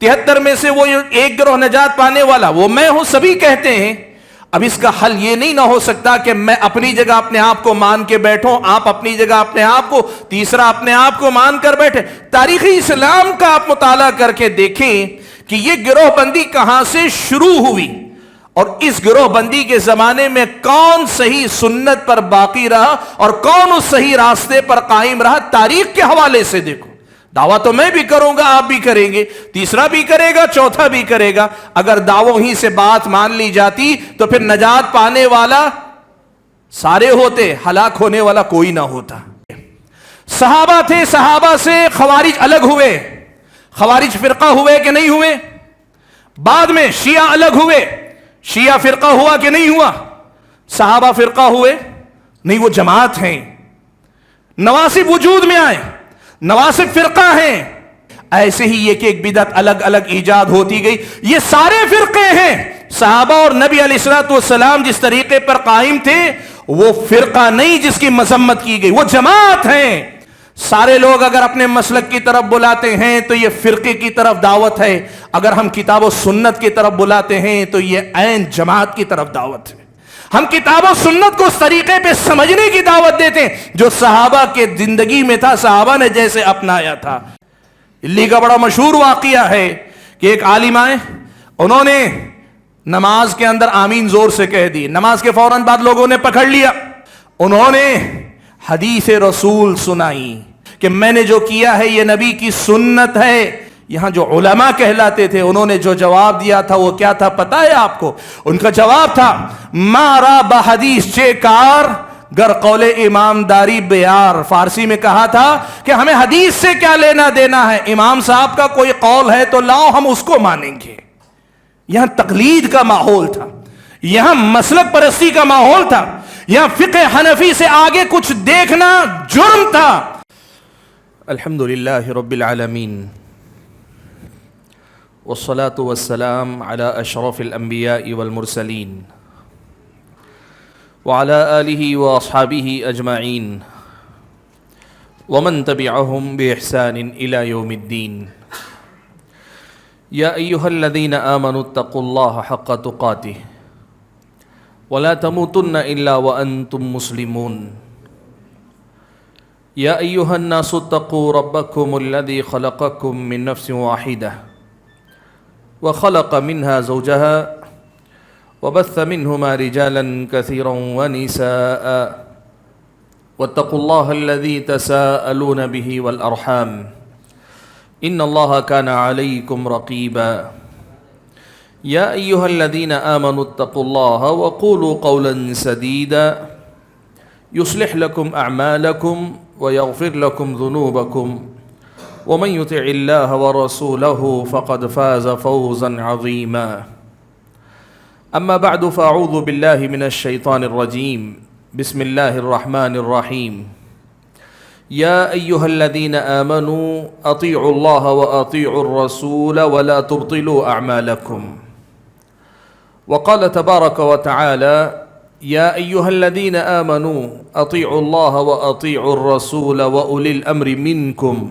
73 میں سے وہ ایک گروہ نجات پانے والا وہ میں ہوں، سبھی کہتے ہیں۔ اب اس کا حل یہ نہیں نہ ہو سکتا کہ میں اپنی جگہ اپنے آپ کو مان کے بیٹھوں، آپ اپنی جگہ اپنے آپ کو، تیسرا اپنے آپ کو مان کر بیٹھے۔ تاریخ اسلام کا آپ مطالعہ کر کے دیکھیں کہ یہ گروہ بندی کہاں سے شروع ہوئی، اور اس گروہ بندی کے زمانے میں کون صحیح سنت پر باقی رہا اور کون اس صحیح راستے پر قائم رہا۔ تاریخ کے حوالے سے دیکھو۔ دعویٰ تو میں بھی کروں گا، آپ بھی کریں گے، تیسرا بھی کرے گا، چوتھا بھی کرے گا۔ اگر دعووں ہی سے بات مان لی جاتی تو پھر نجات پانے والا سارے ہوتے، ہلاک ہونے والا کوئی نہ ہوتا۔ صحابہ تھے، صحابہ سے خوارج الگ ہوئے۔ خوارج فرقہ ہوئے کہ نہیں ہوئے؟ بعد میں شیعہ الگ ہوئے، شیعہ فرقہ ہوا کہ نہیں ہوا؟ صحابہ فرقہ ہوئے نہیں، وہ جماعت ہیں۔ نواسب وجود میں آئے، نواسب فرقہ ہیں۔ ایسے ہی ایک ایک بدعت الگ الگ ایجاد ہوتی گئی۔ یہ سارے فرقے ہیں۔ صحابہ اور نبی علیہ الصلوۃ والسلام جس طریقے پر قائم تھے وہ فرقہ نہیں جس کی مذمت کی گئی، وہ جماعت ہیں۔ سارے لوگ اگر اپنے مسلک کی طرف بلاتے ہیں تو یہ فرقے کی طرف دعوت ہے، اگر ہم کتاب و سنت کی طرف بلاتے ہیں تو یہ عین جماعت کی طرف دعوت ہے۔ ہم کتاب و سنت کو اس طریقے پہ سمجھنے کی دعوت دیتے ہیں جو صحابہ کے زندگی میں تھا، صحابہ نے جیسے اپنایا تھا۔ دلی کا بڑا مشہور واقعہ ہے کہ ایک عالم آئے، انہوں نے نماز کے اندر آمین زور سے کہہ دی، نماز کے فوراً بعد لوگوں نے پکڑ لیا، انہوں نے حدیث رسول سنائی کہ میں نے جو کیا ہے یہ نبی کی سنت ہے۔ یہاں جو علماء کہلاتے تھے انہوں نے جو جواب دیا تھا وہ کیا تھا پتہ ہے آپ کو؟ ان کا جواب تھا مارا بحدیث چے کار گر قول امام داری بیار۔ فارسی میں کہا تھا کہ ہمیں حدیث سے کیا لینا دینا ہے، امام صاحب کا کوئی قول ہے تو لاؤ ہم اس کو مانیں گے۔ یہاں تقلید کا ماحول تھا، یہاں مسلک پرستی کا ماحول تھا، یہاں فقہ حنفی سے آگے کچھ دیکھنا جرم تھا۔ الحمدللہ رب العالمین والصلاة والسلام على اشرف الانبیاء والمرسلین وعلى آلہ واصحابہ اجمعین ومن تبعهم بإحسان الى یوم الدین۔ یا ایہا الذین آمنوا اتقوا اللہ حق تقاتہ ولا تموتن الا وانتم مسلمون۔ یا ایہا الناس اتقوا ربکم الذی خلقکم من نفس واحدہ وخلق منها زوجها وبث منهما رجالا كثيرا ونساء واتقوا الله الذي تساءلون به والأرحام إن الله كان عليكم رقيبا۔ يا أيها الذين آمنوا اتقوا الله وقولوا قولا سديدا يصلح لكم أعمالكم ويغفر لكم ذنوبكم ومن يطع الله ورسوله فقد فاز فوزا عظيما۔ اما بعد فاعوذ بالله من الشيطان الرجيم، بسم الله الرحمن الرحيم۔ يا ايها الذين آمنوا اطيعوا الله واطيعوا الرسول ولا تبطلوا اعمالكم۔ وقال تبارك وتعالى يا ايها الذين آمنوا اطيعوا الله واطيعوا الرسول واولي الامر منكم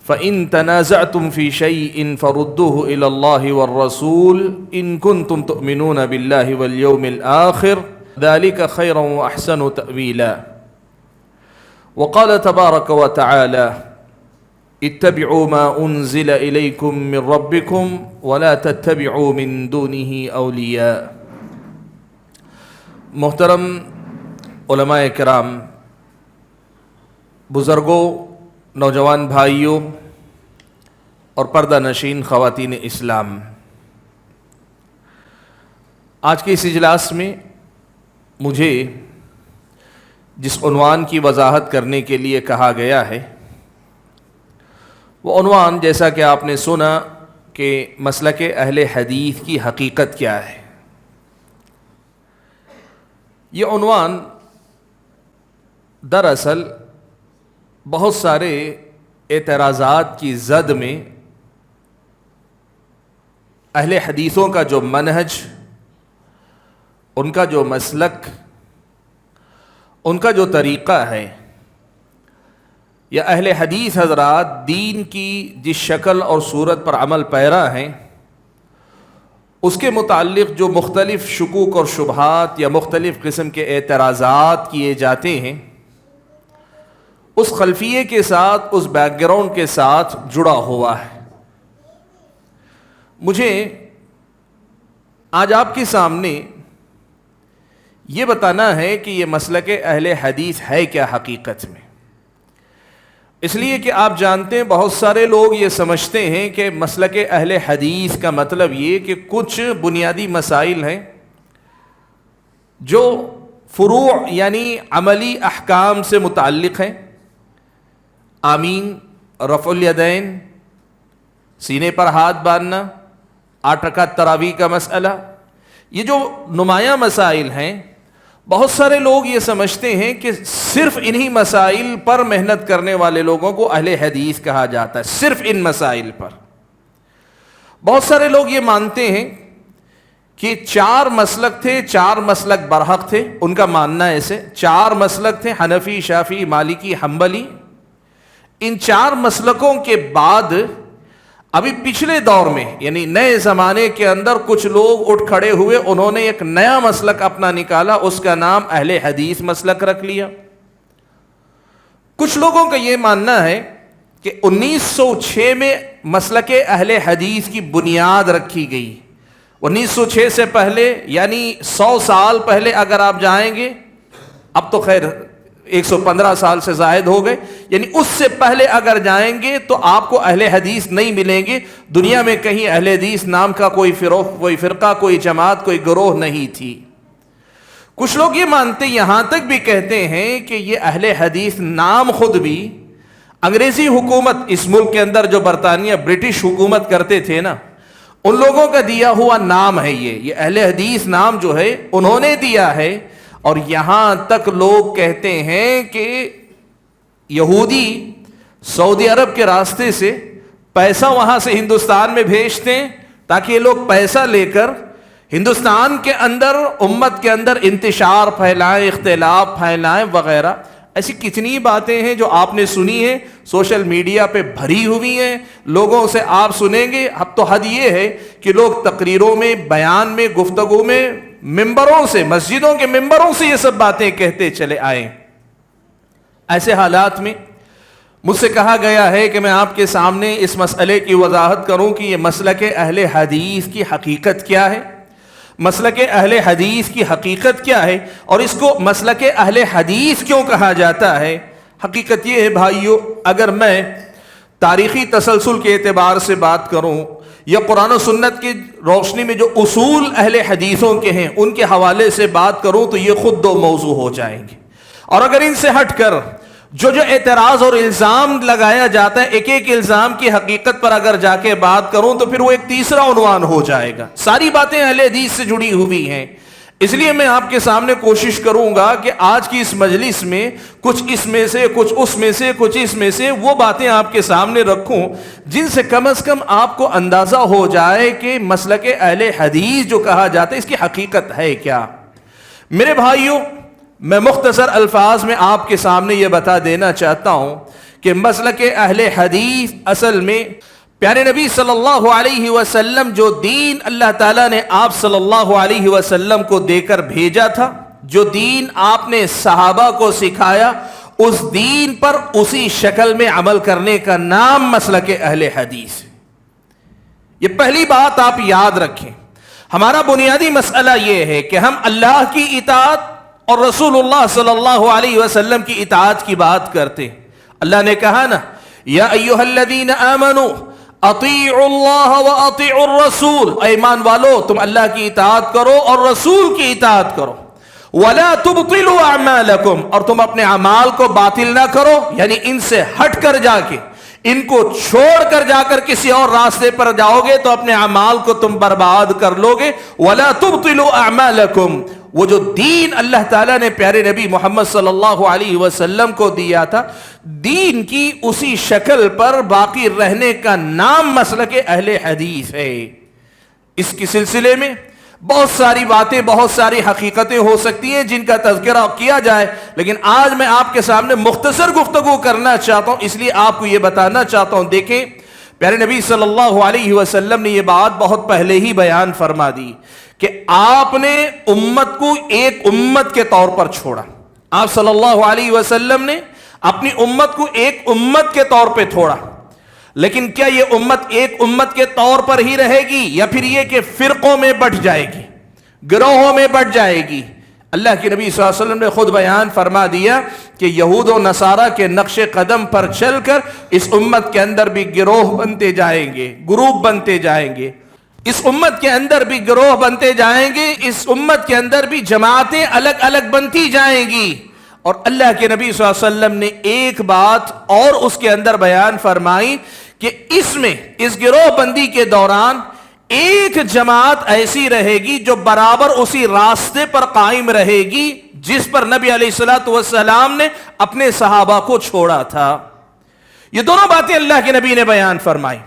فإن تنازعتم في شيء فردوه إلى الله والرسول إن كنتم تؤمنون بالله واليوم الآخر ذلك خيرا وأحسن تأويلا۔ وقال تبارك وتعالى اتبعوا ما أنزل إليكم من ربكم ولا تتبعوا من دونه أولياء۔ محترم علماء کرام، بزرگوں، نوجوان بھائیوں اور پردہ نشین خواتین اسلام، آج کے اس اجلاس میں مجھے جس عنوان کی وضاحت کرنے کے لیے کہا گیا ہے وہ عنوان، جیسا کہ آپ نے سنا کہ مسلک اہل حدیث کی حقیقت کیا ہے، یہ عنوان دراصل بہت سارے اعتراضات کی زد میں اہل حدیثوں کا جو منہج، ان کا جو مسلک، ان کا جو طریقہ ہے، یا اہل حدیث حضرات دین کی جس شکل اور صورت پر عمل پیرا ہیں، اس کے متعلق جو مختلف شکوک اور شبہات یا مختلف قسم کے اعتراضات کیے جاتے ہیں، اس خلفیے کے ساتھ، اس بیک گراؤنڈ کے ساتھ جڑا ہوا ہے۔ مجھے آج آپ کے سامنے یہ بتانا ہے کہ یہ مسلک اہل حدیث ہے کیا حقیقت میں، اس لیے کہ آپ جانتے ہیں بہت سارے لوگ یہ سمجھتے ہیں کہ مسلک اہل حدیث کا مطلب یہ کہ کچھ بنیادی مسائل ہیں جو فروع یعنی عملی احکام سے متعلق ہیں، آمین، رفع الیدین، سینے پر ہاتھ باندھنا، 8 رکعت تراویح کا مسئلہ، یہ جو نمایاں مسائل ہیں، بہت سارے لوگ یہ سمجھتے ہیں کہ صرف انہی مسائل پر محنت کرنے والے لوگوں کو اہل حدیث کہا جاتا ہے، صرف ان مسائل پر۔ بہت سارے لوگ یہ مانتے ہیں کہ 4 مسلک تھے، 4 مسلک برحق تھے، ان کا ماننا ایسے 4 مسلک تھے، حنفی، شافعی، مالکی، حنبلی۔ ان 4 مسلکوں کے بعد ابھی پچھلے دور میں یعنی نئے زمانے کے اندر کچھ لوگ اٹھ کھڑے ہوئے، انہوں نے ایک نیا مسلک اپنا نکالا، اس کا نام اہل حدیث مسلک رکھ لیا۔ کچھ لوگوں کا یہ ماننا ہے کہ 1906 میں مسلک اہل حدیث کی بنیاد رکھی گئی۔ 1906 سے پہلے یعنی 100 سال پہلے اگر آپ جائیں گے، اب تو خیر 115 سال سے زائد ہو گئے، یعنی اس سے پہلے اگر جائیں گے تو آپ کو اہل حدیث نہیں ملیں گے۔ دنیا میں کہیں اہل حدیث نام کا کوئی فرقہ، کوئی جماعت، کوئی گروہ نہیں تھی۔ کچھ لوگ یہ مانتے، یہاں تک بھی کہتے ہیں کہ یہ اہل حدیث نام خود بھی انگریزی حکومت اس ملک کے اندر جو برطانیہ برٹش حکومت کرتے تھے نا، ان لوگوں کا دیا ہوا نام ہے۔ یہ اہل حدیث نام جو ہے انہوں نے دیا ہے۔ اور یہاں تک لوگ کہتے ہیں کہ یہودی سعودی عرب کے راستے سے پیسہ وہاں سے ہندوستان میں بھیجتے ہیں تاکہ یہ لوگ پیسہ لے کر ہندوستان کے اندر، امت کے اندر انتشار پھیلائیں، اختلاف پھیلائیں وغیرہ۔ ایسی کتنی باتیں ہیں جو آپ نے سنی ہیں، سوشل میڈیا پہ بھری ہوئی ہیں، لوگوں سے آپ سنیں گے۔ اب تو حد یہ ہے کہ لوگ تقریروں میں، بیان میں، گفتگو میں، ممبروں سے، مسجدوں کے ممبروں سے یہ سب باتیں کہتے چلے آئے۔ ایسے حالات میں مجھ سے کہا گیا ہے کہ میں آپ کے سامنے اس مسئلے کی وضاحت کروں کہ یہ مسلک اہل حدیث کی حقیقت کیا ہے، مسلک اہل حدیث کی حقیقت کیا ہے، اور اس کو مسلک اہل حدیث کیوں کہا جاتا ہے۔ حقیقت یہ ہے بھائیو، اگر میں تاریخی تسلسل کے اعتبار سے بات کروں یا قرآن و سنت کی روشنی میں جو اصول اہل حدیثوں کے ہیں ان کے حوالے سے بات کروں تو یہ خود 2 موضوع ہو جائیں گے، اور اگر ان سے ہٹ کر جو اعتراض اور الزام لگایا جاتا ہے، ایک ایک الزام کی حقیقت پر اگر جا کے بات کروں تو پھر وہ ایک تیسرا عنوان ہو جائے گا۔ ساری باتیں اہل حدیث سے جڑی ہوئی ہیں، اس لیے میں آپ کے سامنے کوشش کروں گا کہ آج کی اس مجلس میں کچھ اس میں سے، کچھ اس میں سے، کچھ اس میں سے وہ باتیں آپ کے سامنے رکھوں جن سے کم از کم آپ کو اندازہ ہو جائے کہ مسلک اہل حدیث جو کہا جاتا ہے اس کی حقیقت ہے کیا۔ میرے بھائیوں، میں مختصر الفاظ میں آپ کے سامنے یہ بتا دینا چاہتا ہوں کہ مسلک اہل حدیث اصل میں پیارے نبی صلی اللہ علیہ وسلم جو دین اللہ تعالیٰ نے آپ صلی اللہ علیہ وسلم کو دے کر بھیجا تھا، جو دین آپ نے صحابہ کو سکھایا، اس دین پر اسی شکل میں عمل کرنے کا نام مسلک اہل حدیث۔ یہ پہلی بات آپ یاد رکھیں۔ ہمارا بنیادی مسئلہ یہ ہے کہ ہم اللہ کی اطاعت اور رسول اللہ صلی اللہ علیہ وسلم کی اطاعت کی بات کرتے ہیں۔ اللہ نے کہا نا، یا ایھا الذین آمنوا اطیعوا اللہ واطیعوا الرسول، اے ایمان والو تم اللہ کی اطاعت کرو اور رسول کی اطاعت کرو، ولا تبطلوا اعمالکم، اور تم اپنے اعمال کو باطل نہ کرو، یعنی ان سے ہٹ کر جا کے، ان کو چھوڑ کر جا کر کسی اور راستے پر جاؤ گے تو اپنے اعمال کو تم برباد کر لو گے۔ ولا تبطلوا اعمالکم، وہ جو دین اللہ تعالیٰ نے پیارے نبی محمد صلی اللہ علیہ وسلم کو دیا تھا، دین کی اسی شکل پر باقی رہنے کا نام مسلک اہل حدیث ہے۔ اس کے سلسلے میں بہت ساری باتیں، بہت ساری حقیقتیں ہو سکتی ہیں جن کا تذکرہ کیا جائے، لیکن آج میں آپ کے سامنے مختصر گفتگو کرنا چاہتا ہوں، اس لیے آپ کو یہ بتانا چاہتا ہوں۔ دیکھیں پیارے نبی صلی اللہ علیہ وسلم نے یہ بات بہت پہلے ہی بیان فرما دی کہ آپ نے امت کو ایک امت کے طور پر چھوڑا۔ آپ صلی اللہ علیہ وسلم نے اپنی امت کو ایک امت کے طور پہ چھوڑا، لیکن کیا یہ امت ایک امت کے طور پر ہی رہے گی یا پھر یہ کہ فرقوں میں بٹ جائے گی، گروہوں میں بٹ جائے گی؟ اللہ کے نبی صلی اللہ علیہ وسلم نے خود بیان فرما دیا کہ یہود و نصارہ کے نقش قدم پر چل کر اس امت کے اندر بھی گروہ بنتے جائیں گے، گروپ بنتے جائیں گے، اس امت کے اندر بھی گروہ بنتے جائیں گے، اس امت کے اندر بھی جماعتیں الگ الگ بنتی جائیں گی۔ اور اللہ کے نبی صلی اللہ علیہ وسلم نے ایک بات اور اس کے اندر بیان فرمائی کہ اس میں، اس گروہ بندی کے دوران ایک جماعت ایسی رہے گی جو برابر اسی راستے پر قائم رہے گی جس پر نبی علیہ الصلوۃ والسلام نے اپنے صحابہ کو چھوڑا تھا۔ یہ دونوں باتیں اللہ کے نبی نے بیان فرمائی۔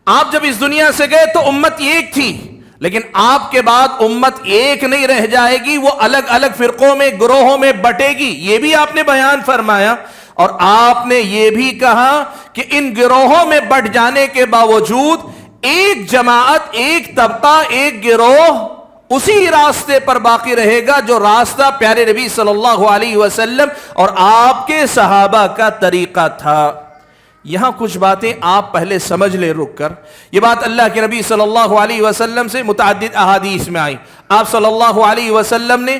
آپ جب اس دنیا سے گئے تو امت ایک تھی، لیکن آپ کے بعد امت ایک نہیں رہ جائے گی، وہ الگ الگ فرقوں میں، گروہوں میں بٹے گی، یہ بھی آپ نے بیان فرمایا۔ اور آپ نے یہ بھی کہا کہ ان گروہوں میں بٹ جانے کے باوجود ایک جماعت، ایک طبقہ، ایک گروہ اسی راستے پر باقی رہے گا جو راستہ پیارے نبی صلی اللہ علیہ وسلم اور آپ کے صحابہ کا طریقہ تھا۔ یہاں کچھ باتیں آپ پہلے سمجھ لیں رک کر۔ یہ بات اللہ کے نبی صلی اللہ علیہ وسلم سے متعدد احادیث میں آئی۔ آپ صلی اللہ علیہ وسلم نے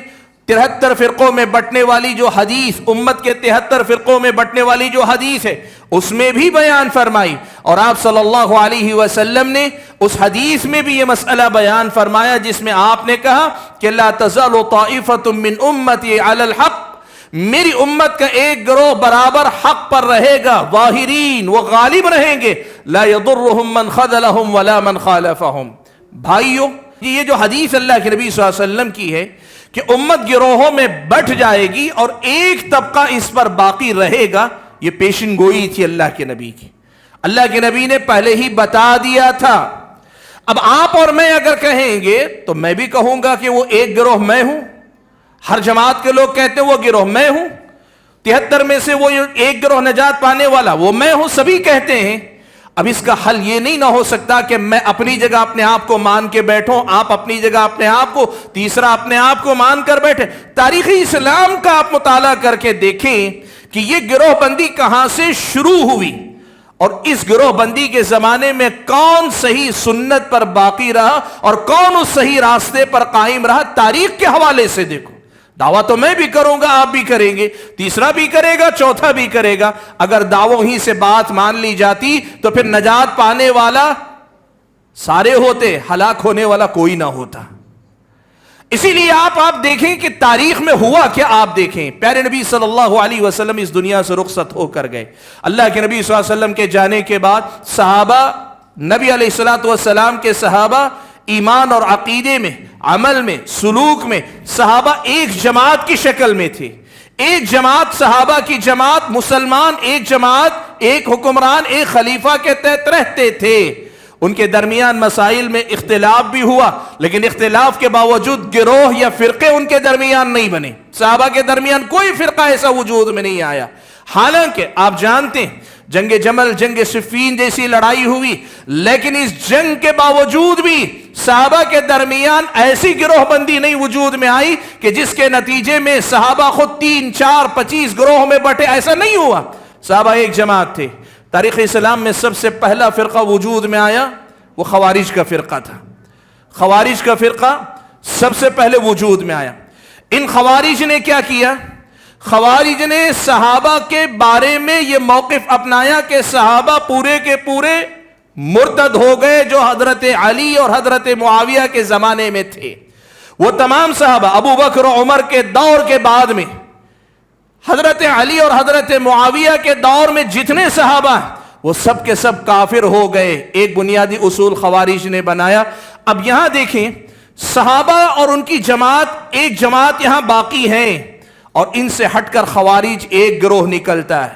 73 فرقوں میں بٹنے والی جو حدیث، امت کے 73 فرقوں میں بٹنے والی جو حدیث ہے، اس میں بھی بیان فرمائی، اور آپ صلی اللہ علیہ وسلم نے اس حدیث میں بھی یہ مسئلہ بیان فرمایا جس میں آپ نے کہا کہ لا تزال طائفۃ من امتی علی الحق، میری امت کا ایک گروہ برابر حق پر رہے گا، ظاہرین، وہ غالب رہیں گے، لا يضرهم من خذلهم ولا من خالفهم۔ بھائیو، یہ جو حدیث اللہ کے نبی صلی اللہ علیہ وسلم کی ہے کہ امت گروہوں میں بٹ جائے گی اور ایک طبقہ اس پر باقی رہے گا، یہ پیشن گوئی تھی اللہ کے نبی کی۔ اللہ کے نبی نے پہلے ہی بتا دیا تھا۔ اب آپ اور میں اگر کہیں گے تو میں بھی کہوں گا کہ وہ ایک گروہ میں ہوں، ہر جماعت کے لوگ کہتے ہیں وہ گروہ میں ہوں، 73 میں سے وہ ایک گروہ نجات پانے والا وہ میں ہوں، سبھی کہتے ہیں۔ اب اس کا حل یہ نہیں نہ ہو سکتا کہ میں اپنی جگہ اپنے آپ کو مان کے بیٹھوں، آپ اپنی جگہ اپنے آپ کو، تیسرا اپنے آپ کو مان کر بیٹھے۔ تاریخ اسلام کا آپ مطالعہ کر کے دیکھیں کہ یہ گروہ بندی کہاں سے شروع ہوئی اور اس گروہ بندی کے زمانے میں کون صحیح سنت پر باقی رہا اور کون اس صحیح راستے پر قائم رہا۔ تاریخ کے حوالے سے دیکھو۔ دعویٰ تو میں بھی کروں گا، آپ بھی کریں گے، تیسرا بھی کرے گا، چوتھا بھی کرے گا۔ اگر دعووں ہی سے بات مان لی جاتی تو پھر نجات پانے والا سارے ہوتے، ہلاک ہونے والا کوئی نہ ہوتا۔ اسی لیے آپ دیکھیں کہ تاریخ میں ہوا کیا۔ آپ دیکھیں پیارے نبی صلی اللہ علیہ وسلم اس دنیا سے رخصت ہو کر گئے۔ اللہ کے نبی صلی اللہ علیہ وسلم کے جانے کے بعد صحابہ، نبی علیہ الصلوۃ والسلام کے صحابہ، ایمان اور عقیدے میں، عمل میں، سلوک میں صحابہ ایک جماعت کی شکل میں تھے۔ ایک جماعت، صحابہ کی جماعت، مسلمان ایک جماعت، ایک حکمران، ایک خلیفہ کے تحت رہتے تھے۔ ان کے درمیان مسائل میں اختلاف بھی ہوا، لیکن اختلاف کے باوجود گروہ یا فرقے ان کے درمیان نہیں بنے۔ صحابہ کے درمیان کوئی فرقہ ایسا وجود میں نہیں آیا۔ حالانکہ آپ جانتے ہیں جنگ جمل، جنگ صفین جیسی لڑائی ہوئی، لیکن اس جنگ کے باوجود بھی صحابہ کے درمیان ایسی گروہ بندی نہیں وجود میں آئی کہ جس کے نتیجے میں صحابہ خود 3، 4، 25 گروہ میں بٹے، ایسا نہیں ہوا۔ صحابہ ایک جماعت تھے۔ تاریخ اسلام میں سب سے پہلا فرقہ وجود میں آیا وہ خوارج کا فرقہ تھا۔ خوارج کا فرقہ سب سے پہلے وجود میں آیا۔ ان خوارج نے کیا کیا؟ خوارج نے صحابہ کے بارے میں یہ موقف اپنایا کہ صحابہ پورے کے پورے مرتد ہو گئے جو حضرت علی اور حضرت معاویہ کے زمانے میں تھے۔ وہ تمام صحابہ ابو بکر و عمر کے دور کے بعد میں، حضرت علی اور حضرت معاویہ کے دور میں جتنے صحابہ وہ سب کے سب کافر ہو گئے۔ ایک بنیادی اصول خوارج نے بنایا۔ اب یہاں دیکھیں صحابہ اور ان کی جماعت، ایک جماعت یہاں باقی ہیں، اور ان سے ہٹ کر خوارج ایک گروہ نکلتا ہے۔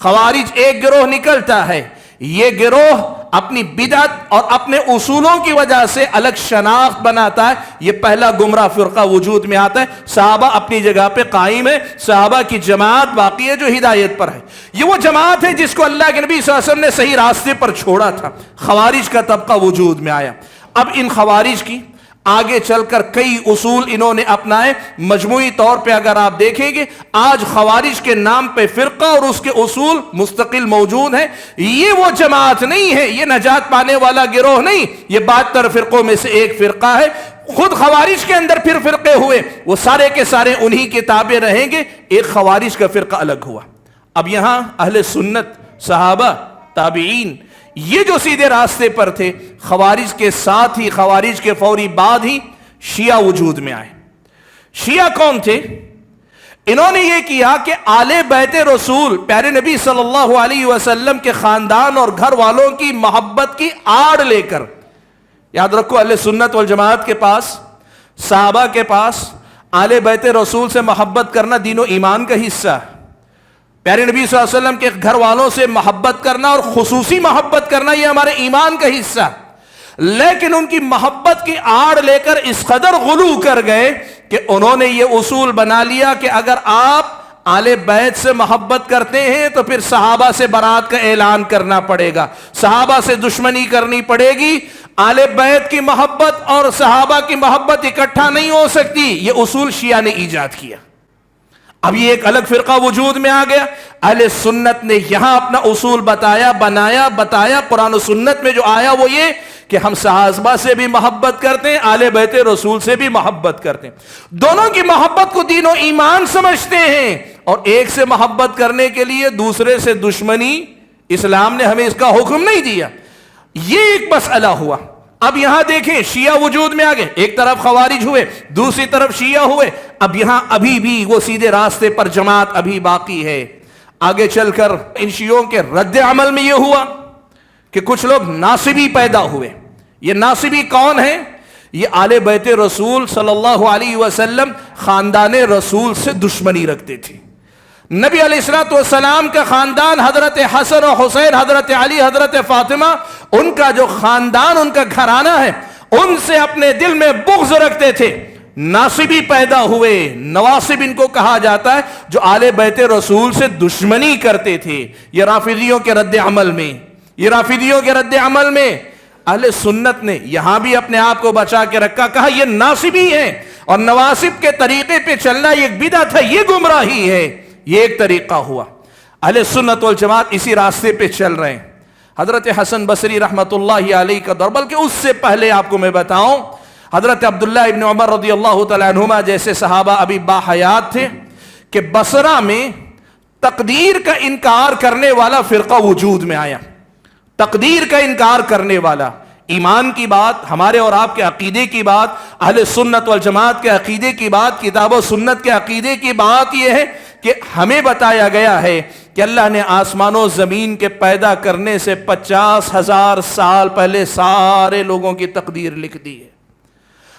خوارج ایک گروہ نکلتا ہے۔ یہ گروہ اپنی بدعت اور اپنے اصولوں کی وجہ سے الگ شناخت بناتا ہے، یہ پہلا گمراہ فرقہ وجود میں آتا ہے۔ صحابہ اپنی جگہ پہ قائم ہے، صحابہ کی جماعت باقی ہے جو ہدایت پر ہے۔ یہ وہ جماعت ہے جس کو اللہ کے نبی صلی اللہ علیہ وسلم نے صحیح راستے پر چھوڑا تھا۔ خوارج کا طبقہ وجود میں آیا۔ اب ان خوارج کی آگے چل کر کئی اصول انہوں نے اپنائے۔ مجموعی طور پہ اگر آپ دیکھیں گے آج خوارج کے نام پہ فرقہ اور اس کے اصول مستقل موجود ہیں۔ یہ وہ جماعت نہیں ہے، یہ نجات پانے والا گروہ نہیں، یہ 72 فرقوں میں سے ایک فرقہ ہے۔ خود خوارج کے اندر پھر فرقے ہوئے، وہ سارے کے سارے انہی کے تابع رہیں گے، ایک خوارج کا فرقہ الگ ہوا۔ اب یہاں اہل سنت، صحابہ، تابعین، یہ جو سیدھے راستے پر تھے، خوارج کے ساتھ ہی، خوارج کے فوری بعد ہی شیعہ وجود میں آئے۔ شیعہ کون تھے؟ انہوں نے یہ کیا کہ آل بیت رسول، پیارے نبی صلی اللہ علیہ وسلم کے خاندان اور گھر والوں کی محبت کی آڑ لے کر، یاد رکھو اہل سنت والجماعت کے پاس، صحابہ کے پاس آل بیت رسول سے محبت کرنا دین و ایمان کا حصہ ہے۔ پیارے نبی صلی اللہ علیہ وسلم کے گھر والوں سے محبت کرنا اور خصوصی محبت کرنا یہ ہمارے ایمان کا حصہ ہے۔ لیکن ان کی محبت کی آڑ لے کر اس قدر غلو کر گئے کہ انہوں نے یہ اصول بنا لیا کہ اگر آپ آل بیت سے محبت کرتے ہیں تو پھر صحابہ سے برات کا اعلان کرنا پڑے گا، صحابہ سے دشمنی کرنی پڑے گی۔ آل بیت کی محبت اور صحابہ کی محبت اکٹھا نہیں ہو سکتی، یہ اصول شیعہ نے ایجاد کیا۔ اب یہ ایک الگ فرقہ وجود میں آ گیا۔ اہل سنت نے یہاں اپنا اصول بتایا، قرآن و سنت میں جو آیا وہ یہ کہ ہم صحابہ سے بھی محبت کرتے ہیں، آل بیت رسول سے بھی محبت کرتے ہیں، دونوں کی محبت کو دین و ایمان سمجھتے ہیں، اور ایک سے محبت کرنے کے لیے دوسرے سے دشمنی اسلام نے ہمیں اس کا حکم نہیں دیا۔ یہ ایک مسئلہ ہوا۔ اب یہاں دیکھیں شیعہ وجود میں آگے، ایک طرف خوارج ہوئے، دوسری طرف شیعہ ہوئے۔ اب یہاں ابھی بھی وہ سیدھے راستے پر جماعت ابھی باقی ہے۔ آگے چل کر ان شیعوں کے رد عمل میں یہ ہوا کہ کچھ لوگ ناصبی پیدا ہوئے۔ یہ ناصبی کون ہیں؟ یہ آل بیت رسول صلی اللہ علیہ وسلم، خاندان رسول سے دشمنی رکھتے تھے۔ نبی علیہ الصلوۃ والسلام کا خاندان، حضرت حسن و حسین، حضرت علی، حضرت فاطمہ، ان کا جو خاندان، ان کا گھرانہ ہے، ان سے اپنے دل میں بغض رکھتے تھے۔ ناصبی پیدا ہوئے، نواصب ان کو کہا جاتا ہے، جو آل بیت رسول سے دشمنی کرتے تھے۔ یہ رافضیوں کے رد عمل میں اہل سنت نے یہاں بھی اپنے آپ کو بچا کے رکھا، کہا یہ ناصبی ہیں، اور نواصب کے طریقے پہ چلنا یہ ایک بدعت ہے، یہ گمراہی ہے۔ یہ ایک طریقہ ہوا۔ اہل سنت والجماعت اسی راستے پہ چل رہے ہیں۔ حضرت حسن بصری رحمت اللہ علیہ کا دور، بلکہ اس سے پہلے آپ کو میں بتاؤں، حضرت عبداللہ ابن عمر رضی اللہ تعالیٰ عنہما جیسے صحابہ ابھی باحیات تھے کہ بصرہ میں تقدیر کا انکار کرنے والا فرقہ وجود میں آیا۔ تقدیر کا انکار کرنے والا، ایمان کی بات، ہمارے اور آپ کے عقیدے کی بات، اہل سنت والجماعت کے عقیدے کی بات، کتاب و سنت کے عقیدے کی بات یہ ہے کہ ہمیں بتایا گیا ہے کہ اللہ نے آسمان و زمین کے پیدا کرنے سے 50,000 سال پہلے سارے لوگوں کی تقدیر لکھ دی ہے۔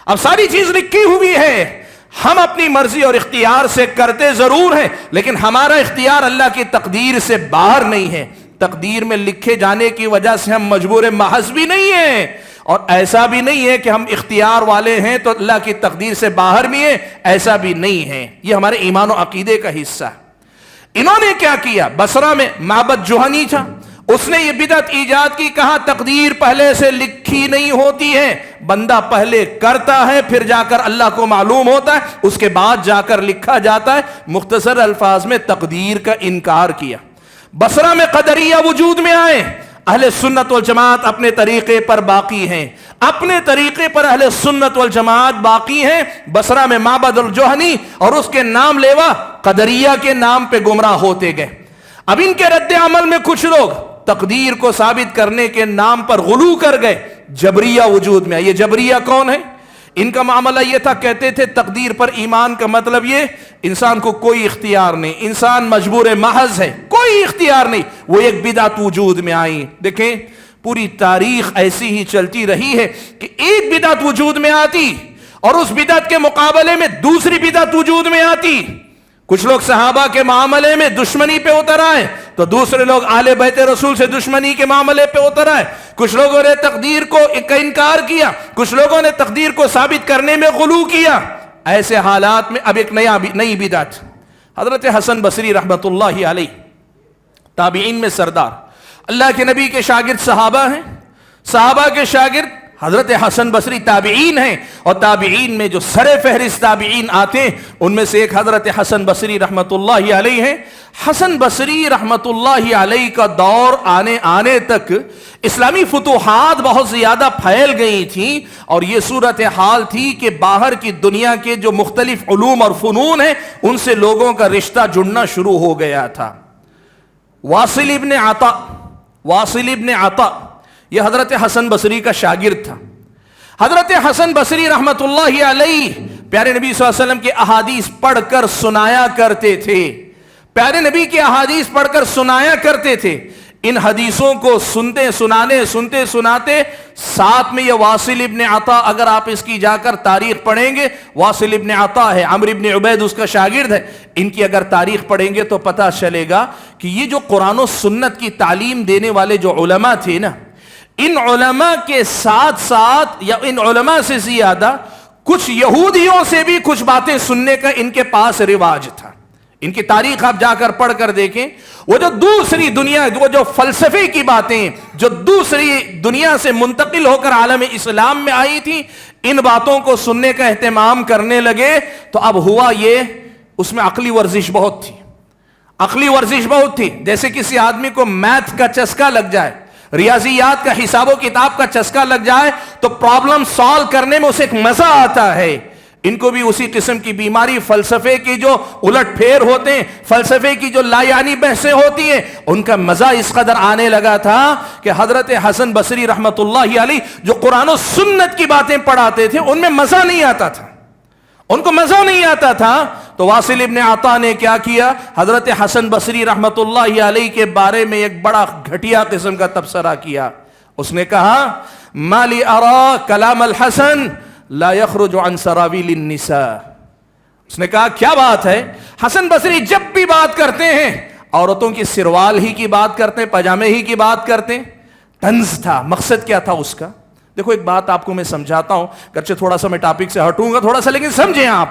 اب ساری چیز لکھی ہوئی ہے، ہم اپنی مرضی اور اختیار سے کرتے ضرور ہیں، لیکن ہمارا اختیار اللہ کی تقدیر سے باہر نہیں ہے۔ تقدیر میں لکھے جانے کی وجہ سے ہم مجبور محض بھی نہیں ہیں، اور ایسا بھی نہیں ہے کہ ہم اختیار والے ہیں تو اللہ کی تقدیر سے باہر بھی ہیں، ایسا بھی نہیں ہے۔ یہ ہمارے ایمان و عقیدے کا حصہ ہے۔ انہوں نے کیا کیا؟ بصرہ میں معبد جوہنی تھا، اس نے یہ بدعت ایجاد کی، کہا تقدیر پہلے سے لکھی نہیں ہوتی ہے، بندہ پہلے کرتا ہے، پھر جا کر اللہ کو معلوم ہوتا ہے، اس کے بعد جا کر لکھا جاتا ہے۔ مختصر الفاظ میں تقدیر کا انکار کیا۔ بصرہ میں قدریہ وجود میں آئے۔ اہل سنت والجماعت اپنے طریقے پر باقی ہیں، اپنے طریقے پر اہل سنت والجماعت باقی ہیں۔ بصرہ میں معبد الجوہنی اور اس کے نام لیوا قدریہ کے نام پہ گمراہ ہوتے گئے۔ اب ان کے رد عمل میں کچھ لوگ تقدیر کو ثابت کرنے کے نام پر غلو کر گئے۔ جبریہ وجود میں آئے۔ یہ جبریہ کون ہے؟ ان کا معاملہ یہ تھا، کہتے تھے تقدیر پر ایمان کا مطلب یہ انسان کو کوئی اختیار نہیں، انسان مجبور محض ہے، کوئی اختیار نہیں۔ وہ ایک بدعت وجود میں آئی۔ دیکھیں پوری تاریخ ایسی ہی چلتی رہی ہے کہ ایک بدعت وجود میں آتی اور اس بدعت کے مقابلے میں دوسری بدعت وجود میں آتی۔ کچھ لوگ صحابہ کے معاملے میں دشمنی پہ اتر آئے تو دوسرے لوگ آل بیت رسول سے دشمنی کے معاملے پہ اتر آئے. کچھ لوگوں نے تقدیر کو انکار کیا, کچھ لوگوں نے تقدیر کو ثابت کرنے میں غلو کیا. ایسے حالات میں اب ایک نئی بدعت. حضرت حسن بصری رحمت اللہ علیہ تابعین میں سردار, اللہ کے نبی کے شاگرد صحابہ ہیں, صحابہ کے شاگرد حضرت حسن بصری تابعین ہیں, اور تابعین میں جو سر فہرست تابعین آتے ہیں ان میں سے ایک حضرت حسن بصری رحمت اللہ علیہ ہیں. حسن بصری رحمت اللہ علیہ کا دور آنے تک اسلامی فتوحات بہت زیادہ پھیل گئی تھیں, اور یہ صورتحال تھی کہ باہر کی دنیا کے جو مختلف علوم اور فنون ہیں ان سے لوگوں کا رشتہ جڑنا شروع ہو گیا تھا. واصل ابن عطا یہ حضرت حسن بصری کا شاگرد تھا. حضرت حسن بصری رحمت اللہ علیہ پیارے نبی صلی اللہ علیہ وسلم کے احادیث پڑھ کر سنایا کرتے تھے, پیارے نبی کی احادیث پڑھ کر سنایا کرتے تھے. ان حدیثوں کو سنتے سناتے ساتھ میں یہ واصل ابن عطا, اگر آپ اس کی جا کر تاریخ پڑھیں گے, واصل ابن عطا ہے, عمرو ابن عبید اس کا شاگرد ہے, ان کی اگر تاریخ پڑھیں گے تو پتہ چلے گا کہ یہ جو قرآن و سنت کی تعلیم دینے والے جو علماء تھے نا, ان علماء کے ساتھ ساتھ یا ان علماء سے زیادہ کچھ یہودیوں سے بھی کچھ باتیں سننے کا ان کے پاس رواج تھا. ان کی تاریخ آپ جا کر پڑھ کر دیکھیں, وہ جو دوسری دنیا, وہ جو فلسفے کی باتیں جو دوسری دنیا سے منتقل ہو کر عالم اسلام میں آئی تھی, ان باتوں کو سننے کا اہتمام کرنے لگے. تو اب ہوا یہ, اس میں عقلی ورزش بہت تھی. جیسے کسی آدمی کو میتھ کا چسکا لگ جائے, ریاضیات کا, حساب و کتاب کا چسکا لگ جائے تو پرابلم سالو کرنے میں اسے ایک مزہ آتا ہے. ان کو بھی اسی قسم کی بیماری, فلسفے کی جو الٹ پھیر ہوتے ہیں, فلسفے کی جو لا یعنی بحثیں ہوتی ہیں, ان کا مزہ اس قدر آنے لگا تھا کہ حضرت حسن بصری رحمت اللہ علیہ جو قرآن و سنت کی باتیں پڑھاتے تھے ان میں مزہ نہیں آتا تھا, ان کو مزہ نہیں آتا تھا. تو واصل ابن عطا نے کیا کیا, حضرت حسن بصری رحمت اللہ علیہ کے بارے میں ایک بڑا گھٹیا قسم کا تبصرہ کیا. اس نے کہا, مالی ارا کلام الحسن لا يخرج عن سراویل النساء. اس نے کہا کیا بات ہے, حسن بصری جب بھی بات کرتے ہیں عورتوں کی سروال ہی کی بات کرتے ہیں, پاجامے ہی کی بات کرتے ہیں. طنز تھا, مقصد کیا تھا اس کا؟ دیکھو ایک بات آپ کو میں سمجھاتا ہوں, گرچہ تھوڑا سا میں ٹاپک سے ہٹوں گا تھوڑا سا, لیکن سمجھیں آپ.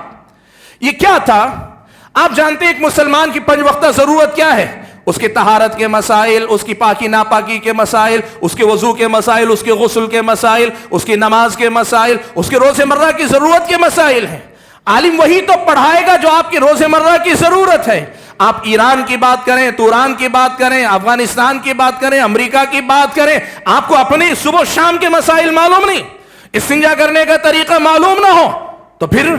یہ کیا تھا؟ آپ جانتے ہیں ایک مسلمان کی 5 وقتہ ضرورت کیا ہے؟ اس کے طہارت کے مسائل, اس کی پاکی ناپاکی کے مسائل, اس کے وضو کے مسائل, اس کے غسل کے مسائل, اس کی نماز کے مسائل, اس کے روز مرہ کی ضرورت کے مسائل ہیں. عالم وہی تو پڑھائے گا جو آپ کی روز مرہ کی ضرورت ہے. آپ ایران کی بات کریں, توران کی بات کریں, افغانستان کی بات کریں, امریکہ کی بات کریں, آپ کو اپنے صبح شام کے مسائل معلوم نہیں, استنجا کرنے کا طریقہ معلوم نہ ہو, تو پھر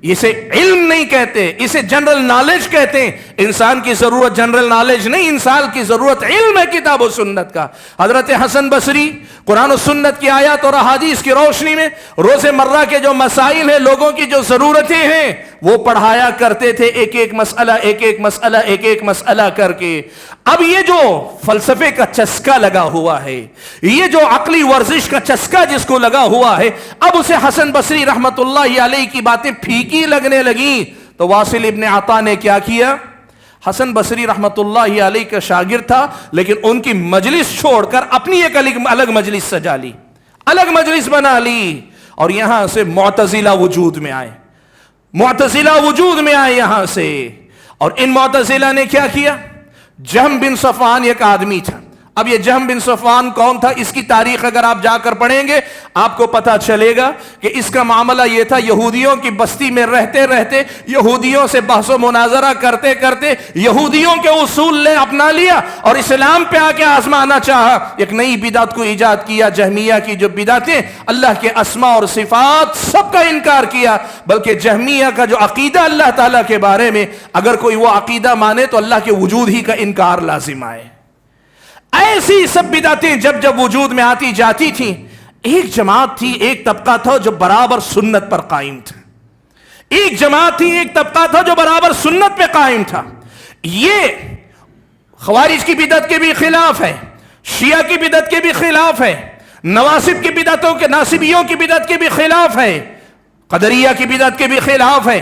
اسے علم نہیں کہتے, اسے جنرل نالج کہتے ہیں. انسان کی ضرورت جنرل نالج نہیں, انسان کی ضرورت علم ہے کتاب و سنت کا. حضرت حسن بصری قرآن و سنت کی آیات اور احادیث کی روشنی میں روز مرہ کے جو مسائل ہیں, لوگوں کی جو ضرورتیں ہیں, وہ پڑھایا کرتے تھے, ایک ایک مسئلہ کر کے. اب یہ جو فلسفے کا چسکا لگا ہوا ہے, یہ جو عقلی ورزش کا چسکا جس کو لگا ہوا ہے, اب اسے حسن بصری رحمت اللہ علیہ کی باتیں پھیکی لگنے لگیں. تو واصل ابن عطا نے کیا کیا, حسن بصری رحمت اللہ علیہ کا شاگرد تھا, لیکن ان کی مجلس چھوڑ کر اپنی ایک الگ مجلس سجا لی, الگ مجلس بنا لی, اور یہاں سے معتزلہ وجود میں آئے یہاں سے. اور ان معتزلہ نے کیا کیا, جہم بن صفوان ایک آدمی تھا. اب یہ جہم بن صفوان کون تھا, اس کی تاریخ اگر آپ جا کر پڑھیں گے آپ کو پتا چلے گا کہ اس کا معاملہ یہ تھا, یہودیوں کی بستی میں رہتے رہتے, یہودیوں سے بحث و مناظرہ کرتے کرتے یہودیوں کے اصول نے اپنا لیا اور اسلام پہ آ کے آزمانا چاہا. ایک نئی بدعت کو ایجاد کیا, جہمیہ کی جو بدعتیں, اللہ کے اسماء اور صفات سب کا انکار کیا, بلکہ جہمیہ کا جو عقیدہ اللہ تعالیٰ کے بارے میں, اگر کوئی وہ عقیدہ مانے تو اللہ کے وجود ہی کا انکار لازم آئے. ایسی سب بدعتیں جب وجود میں آتی جاتی تھیں, ایک جماعت تھی, ایک طبقہ تھا جو برابر سنت پر قائم تھا. ایک جماعت تھی, ایک طبقہ تھا جو برابر سنت پہ قائم تھا. یہ خوارج کی بدعت کے بھی خلاف ہے, شیعہ کی بدعت کے بھی خلاف ہے, نواسب کی بدعتوں کے, ناصبیوں کی بدعت کے بھی خلاف ہے, قدریہ کی بدعت کے بھی خلاف ہے.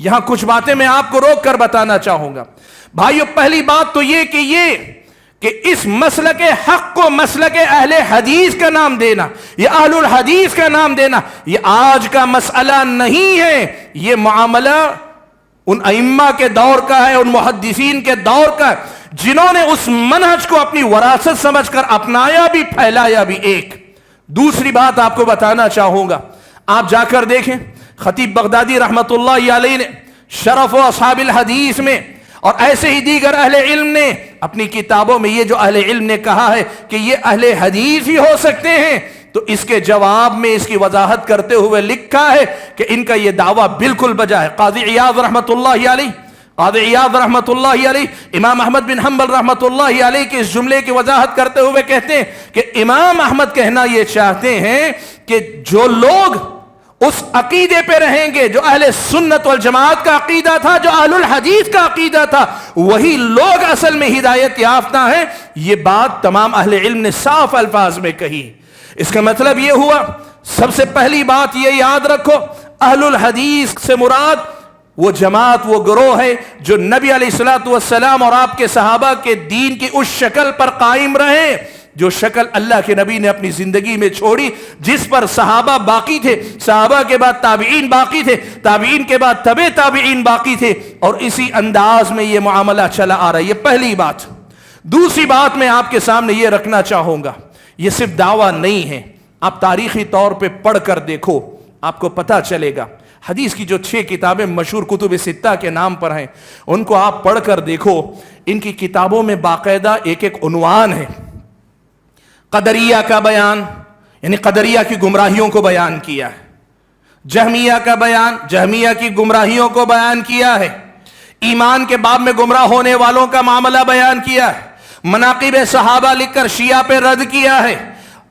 یہاں کچھ باتیں میں آپ کو روک کر بتانا چاہوں گا بھائیو. پہلی بات تو یہ کہ اس مسلک حق کو مسلک اہل حدیث کا نام دینا، یہ اہل الحدیث کا نام دینا، یہ آج کا مسئلہ نہیں ہے. یہ معاملہ ان ائمہ کے دور کا ہے، ان محدثین کے دور کا ہے، جنہوں نے اس منہج کو اپنی وراثت سمجھ کر اپنایا بھی، پھیلایا بھی. ایک دوسری بات آپ کو بتانا چاہوں گا، آپ جا کر دیکھیں خطیب بغدادی رحمت اللہ علیہ نے شرف و اصحاب الحدیث میں اور ایسے ہی دیگر اہل علم نے اپنی کتابوں میں یہ جو اہل علم نے کہا ہے کہ یہ اہل حدیث ہی ہو سکتے ہیں، تو اس کے جواب میں اس کی وضاحت کرتے ہوئے لکھا ہے کہ ان کا یہ دعویٰ بالکل بجا ہے. قاضی عیاض رحمت اللہ علیہ، قاضی عیاض رحمت اللہ علیہ امام احمد بن حنبل رحمت اللہ علیہ کے اس جملے کی وضاحت کرتے ہوئے کہتے ہیں کہ امام احمد کہنا یہ چاہتے ہیں کہ جو لوگ اس عقیدے پہ رہیں گے جو اہل سنت والجماعت کا عقیدہ تھا، جو اہل الحدیث کا عقیدہ تھا، وہی لوگ اصل میں ہدایت یافتہ ہیں. یہ بات تمام اہل علم نے صاف الفاظ میں کہی. اس کا مطلب یہ ہوا، سب سے پہلی بات یہ یاد رکھو، اہل الحدیث سے مراد وہ جماعت، وہ گروہ ہے جو نبی علیہ الصلوۃ والسلام اور آپ کے صحابہ کے دین کی اس شکل پر قائم رہے جو شکل اللہ کے نبی نے اپنی زندگی میں چھوڑی، جس پر صحابہ باقی تھے، صحابہ کے بعد تابعین باقی تھے، تابعین کے بعد تبع تابعین باقی تھے، اور اسی انداز میں یہ معاملہ چلا آ رہا ہے. یہ پہلی بات. دوسری بات میں آپ کے سامنے یہ رکھنا چاہوں گا، یہ صرف دعویٰ نہیں ہے. آپ تاریخی طور پہ پڑھ کر دیکھو، آپ کو پتہ چلے گا. حدیث کی جو 6 کتابیں مشہور کتب ستہ کے نام پر ہیں، ان کو آپ پڑھ کر دیکھو. ان کی کتابوں میں باقاعدہ ایک ایک عنوان ہے. قدریہ کا بیان، یعنی قدریہ کی گمراہیوں کو بیان کیا ہے. جہمیہ کا بیان، جہمیہ کی گمراہیوں کو بیان کیا ہے. ایمان کے باب میں گمراہ ہونے والوں کا معاملہ بیان کیا ہے. مناقب صحابہ لکھ کر شیعہ پہ رد کیا ہے.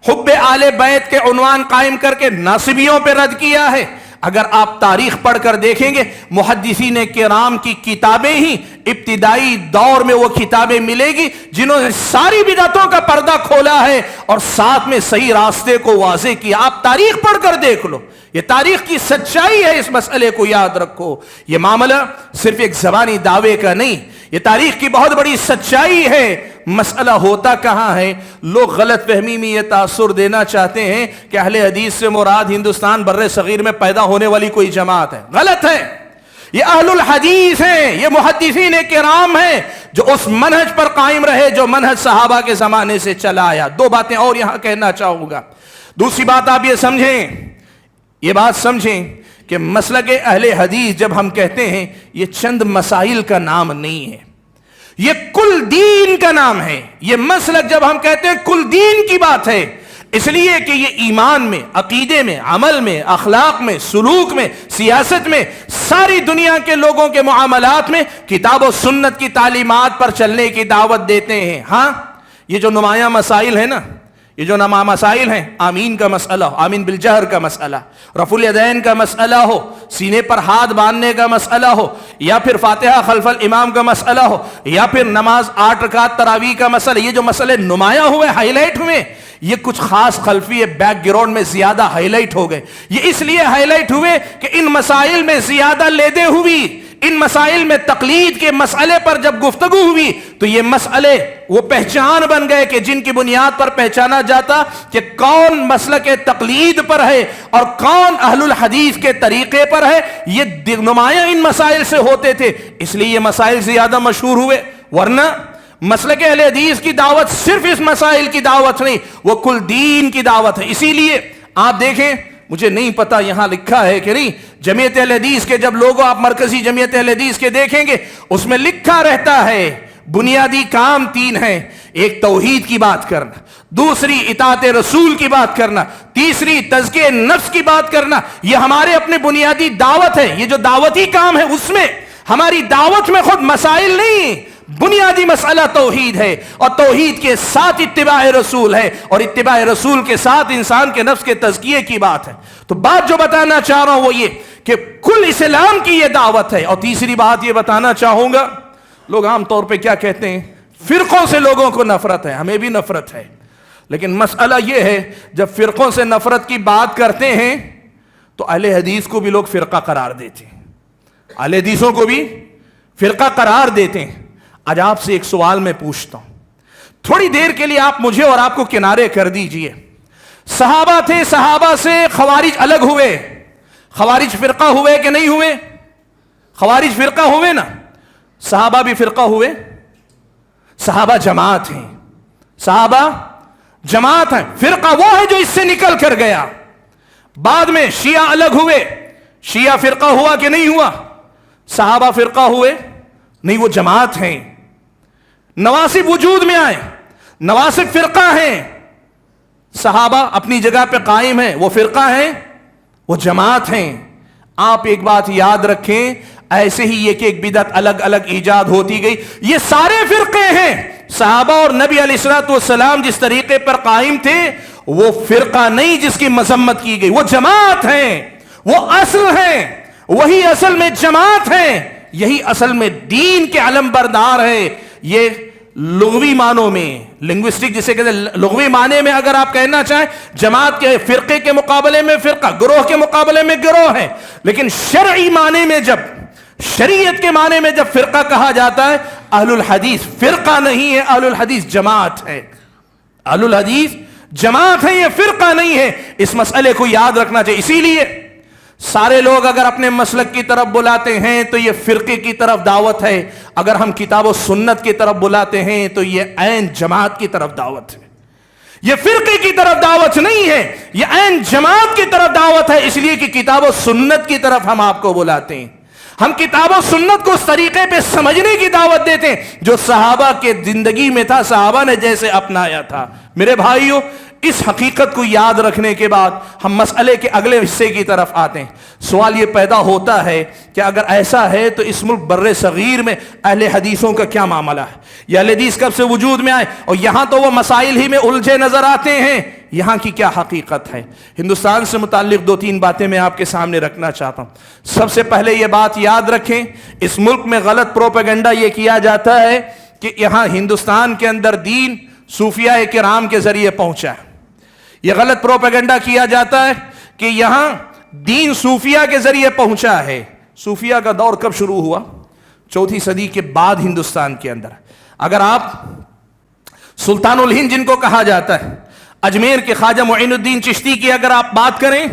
حب آل بیت کے عنوان قائم کر کے ناصبیوں پہ رد کیا ہے. اگر آپ تاریخ پڑھ کر دیکھیں گے، محدثین کرام کی کتابیں ہی ابتدائی دور میں وہ کتابیں ملے گی جنہوں نے ساری بدعتوں کا پردہ کھولا ہے اور ساتھ میں صحیح راستے کو واضح کیا. آپ تاریخ پڑھ کر دیکھ لو، یہ تاریخ کی سچائی ہے. اس مسئلے کو یاد رکھو، یہ معاملہ صرف ایک زبانی دعوے کا نہیں، یہ تاریخ کی بہت بڑی سچائی ہے. مسئلہ ہوتا کہاں ہے؟ لوگ غلط فہمی میں یہ تاثر دینا چاہتے ہیں کہ اہل حدیث سے مراد ہندوستان بر صغیر میں پیدا ہونے والی کوئی جماعت ہے. غلط ہے. یہ اہل الحدیث ہیں، یہ محدثین کرام ہیں جو اس منہج پر قائم رہے جو منہج صحابہ کے زمانے سے چلا آیا. 2 باتیں اور یہاں کہنا چاہوں گا. دوسری بات آپ یہ سمجھیں، یہ بات سمجھیں کہ مسلک اہل حدیث جب ہم کہتے ہیں، یہ چند مسائل کا نام نہیں ہے، یہ کل دین کا نام ہے. یہ مسلک جب ہم کہتے ہیں کل دین کی بات ہے، اس لیے کہ یہ ایمان میں، عقیدے میں، عمل میں، اخلاق میں، سلوک میں، سیاست میں، ساری دنیا کے لوگوں کے معاملات میں کتاب و سنت کی تعلیمات پر چلنے کی دعوت دیتے ہیں. ہاں، یہ جو نمایاں مسائل ہیں نا، یہ جو نمایاں مسائل ہیں، آمین کا مسئلہ ہو، آمین بالجہر کا مسئلہ، رفع الیدین کا مسئلہ ہو، سینے پر ہاتھ باندھنے کا مسئلہ ہو، یا پھر فاتحہ خلف الامام کا مسئلہ ہو، یا پھر نماز 8 رکعت تراویح کا مسئلہ، یہ جو مسئلے نمایاں ہوئے، ہائی لائٹ ہوئے، یہ کچھ خاص خلفی بیک گراؤنڈ میں زیادہ ہائی لائٹ ہو گئے. یہ اس لیے ہائی لائٹ ہوئے کہ ان مسائل میں زیادہ لیدے ہوئی، ان مسائل میں تقلید کے مسئلے پر جب گفتگو ہوئی تو یہ مسئلے وہ پہچان بن گئے کہ جن کی بنیاد پر پہچانا جاتا کہ کون مسلک تقلید پر ہے اور کون اہل الحدیث کے طریقے پر ہے. یہ نمایاں ان مسائل سے ہوتے تھے، اس لیے یہ مسائل زیادہ مشہور ہوئے. ورنہ مسلک اہل حدیث کی دعوت صرف اس مسائل کی دعوت نہیں، وہ کل دین کی دعوت ہے. اسی لیے آپ دیکھیں، مجھے نہیں پتا یہاں لکھا ہے کہ نہیں، جمعیت اہل حدیث کے جب لوگوں آپ مرکزی جمعیت اہل حدیث کے دیکھیں گے، اس میں لکھا رہتا ہے بنیادی کام 3 ہیں. ایک توحید کی بات کرنا، دوسری اطاعت رسول کی بات کرنا، تیسری تزکیہ نفس کی بات کرنا. یہ ہمارے اپنے بنیادی دعوت ہے. یہ جو دعوتی کام ہے اس میں ہماری دعوت میں خود مسائل نہیں، بنیادی مسئلہ توحید ہے، اور توحید کے ساتھ اتباع رسول ہے، اور اتباع رسول کے ساتھ انسان کے نفس کے تزکیے کی بات ہے. تو بات جو بتانا چاہ رہا ہوں وہ یہ کہ کل اسلام کی یہ دعوت ہے. اور تیسری بات یہ بتانا چاہوں گا، لوگ عام طور پہ کیا کہتے ہیں، فرقوں سے لوگوں کو نفرت ہے، ہمیں بھی نفرت ہے. لیکن مسئلہ یہ ہے، جب فرقوں سے نفرت کی بات کرتے ہیں تو اہل حدیث کو بھی لوگ فرقہ قرار دیتے ہیں. اہل حدیثوں کو بھی فرقہ قرار دیتے ہیں. آج آپ سے ایک سوال میں پوچھتا ہوں, تھوڑی دیر کے لیے آپ مجھے اور آپ کو کنارے کر دیجئے. صحابہ تھے, صحابہ سے خوارج الگ ہوئے, خوارج فرقہ ہوئے کہ نہیں ہوئے؟ خوارج فرقہ ہوئے نا. صحابہ بھی فرقہ ہوئے. صحابہ جماعت ہیں, صحابہ جماعت ہیں. فرقہ وہ ہے جو اس سے نکل کر گیا. بعد میں شیعہ الگ ہوئے, شیعہ فرقہ ہوا کہ نہیں ہوا؟ صحابہ فرقہ ہوئے نہیں, وہ جماعت ہیں. نواسب وجود میں آئے, نواسب فرقہ ہیں. صحابہ اپنی جگہ پہ قائم ہیں, وہ فرقہ ہیں, وہ جماعت ہیں. آپ ایک بات یاد رکھیں, ایسے ہی ایک ایک بدعت الگ الگ ایجاد ہوتی گئی. یہ سارے فرقے ہیں. صحابہ اور نبی علیہ الصلوۃ والسلام جس طریقے پر قائم تھے وہ فرقہ نہیں جس کی مذمت کی گئی, وہ جماعت ہیں, وہ اصل ہیں. وہی اصل میں جماعت ہیں, یہی اصل میں دین کے علم بردار ہے. یہ لغوی معنوں میں, لنگوسٹک جسے کہتے ہیں, لغوی معنی میں اگر آپ کہنا چاہیں جماعت کے فرقے کے مقابلے میں فرقہ, گروہ کے مقابلے میں گروہ ہے. لیکن شرعی معنی میں, جب شریعت کے معنی میں جب فرقہ کہا جاتا ہے, اہل الحدیث فرقہ نہیں ہے, اہل الحدیث جماعت ہے. اہل الحدیث جماعت ہے, یہ فرقہ نہیں ہے. اس مسئلے کو یاد رکھنا چاہیے. اسی لیے سارے لوگ اگر اپنے مسلک کی طرف بلاتے ہیں تو یہ فرقے کی طرف دعوت ہے, اگر ہم کتاب و سنت کی طرف بلاتے ہیں تو یہ عین جماعت کی طرف دعوت ہے. یہ فرقے کی طرف دعوت نہیں ہے, یہ عین جماعت کی طرف دعوت ہے. اس لیے کہ کتاب و سنت کی طرف ہم آپ کو بلاتے ہیں. ہم کتاب و سنت کو اس طریقے پہ سمجھنے کی دعوت دیتے ہیں جو صحابہ کے زندگی میں تھا, صحابہ نے جیسے اپنایا تھا. میرے بھائیوں, اس حقیقت کو یاد رکھنے کے بعد ہم مسئلے کے اگلے حصے کی طرف آتے ہیں. سوال یہ پیدا ہوتا ہے کہ اگر ایسا ہے تو اس ملک بر صغیر میں اہل حدیثوں کا کیا معاملہ ہے؟ یہ اہل حدیث کب سے وجود میں آئے؟ اور یہاں تو وہ مسائل ہی میں الجھے نظر آتے ہیں, یہاں کی کیا حقیقت ہے؟ ہندوستان سے متعلق 2-3 باتیں میں آپ کے سامنے رکھنا چاہتا ہوں. سب سے پہلے یہ بات یاد رکھیں, اس ملک میں غلط پروپیگنڈا یہ کیا جاتا ہے کہ یہاں ہندوستان کے اندر دین صوفیاء کرام کے ذریعے پہنچا ہے. یہ غلط پروپیگنڈا کیا جاتا ہے کہ یہاں دین صوفیاء کے ذریعے پہنچا ہے. صوفیاء کا دور کب شروع ہوا؟ 4 صدی کے بعد ہندوستان کے اندر. اگر آپ سلطان الہند جن کو کہا جاتا ہے, اجمیر کے خواجہ معین الدین چشتی کی اگر آپ بات کریں,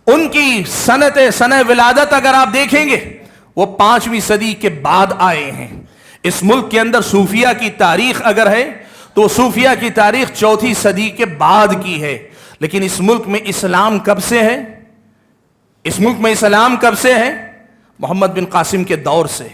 ان کی سنہ ولادت اگر آپ دیکھیں گے وہ 5ویں صدی کے بعد آئے ہیں. اس ملک کے اندر صوفیاء کی تاریخ اگر ہے تو صوفیاء کی تاریخ 4 صدی کے بعد کی ہے. لیکن اس ملک میں اسلام کب سے ہے؟ اس ملک میں اسلام کب سے ہے؟ محمد بن قاسم کے دور سے.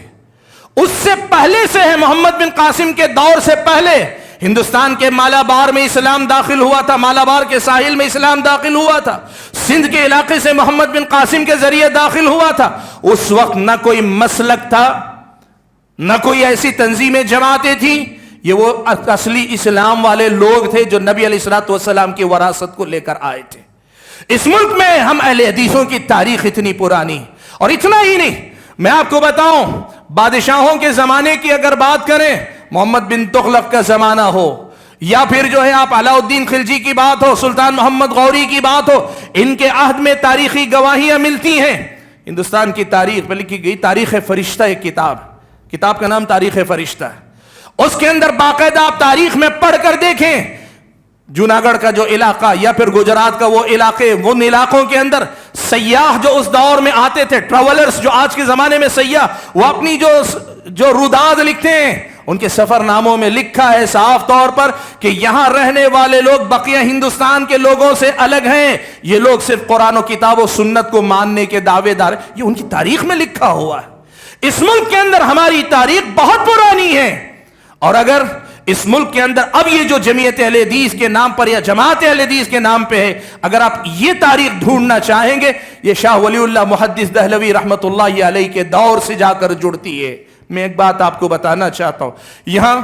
اس سے پہلے سے ہے, محمد بن قاسم کے دور سے پہلے ہندوستان کے مالابار میں اسلام داخل ہوا تھا, مالابار کے ساحل میں اسلام داخل ہوا تھا, سندھ کے علاقے سے محمد بن قاسم کے ذریعے داخل ہوا تھا. اس وقت نہ کوئی مسلک تھا, نہ کوئی ایسی تنظیمیں جماعتیں تھیں. یہ وہ اصلی اسلام والے لوگ تھے جو نبی علیہ الصلوۃ والسلام کی وراثت کو لے کر آئے تھے. اس ملک میں ہم اہل حدیثوں کی تاریخ اتنی پرانی, اور اتنا ہی نہیں, میں آپ کو بتاؤں, بادشاہوں کے زمانے کی اگر بات کریں, محمد بن تغلق کا زمانہ ہو, یا پھر جو ہے آپ علاء الدین خلجی کی بات ہو, سلطان محمد غوری کی بات ہو, ان کے عہد میں تاریخی گواہیاں ملتی ہیں. ہندوستان کی تاریخ پہ لکھی گئی تاریخ فرشتہ, ایک کتاب کا نام تاریخ فرشتہ ہے. اس کے اندر باقاعدہ آپ تاریخ میں پڑھ کر دیکھیں, جوناگڑھ کا جو علاقہ یا پھر گجرات کا وہ علاقے, ان علاقوں کے اندر سیاح جو اس دور میں آتے تھے, ٹریولرز جو آج کے زمانے میں سیاح, وہ اپنی جو روداد لکھتے ہیں, ان کے سفر ناموں میں لکھا ہے صاف طور پر کہ یہاں رہنے والے لوگ بقیہ ہندوستان کے لوگوں سے الگ ہیں, یہ لوگ صرف قرآن و کتاب و سنت کو ماننے کے دعوے دار ہیں. یہ ان کی تاریخ میں لکھا ہوا ہے. اس ملک کے اندر ہماری تاریخ بہت پرانی ہے, اور اگر اس ملک کے اندر اب یہ جو جمعیت اہل حدیث کے نام پر یا جماعت اہل حدیث کے نام پہ ہے, اگر آپ یہ تاریخ ڈھونڈنا چاہیں گے, یہ شاہ ولی اللہ محدث دہلوی رحمت اللہ علیہ کے دور سے جا کر جڑتی ہے. میں ایک بات آپ کو بتانا چاہتا ہوں, یہاں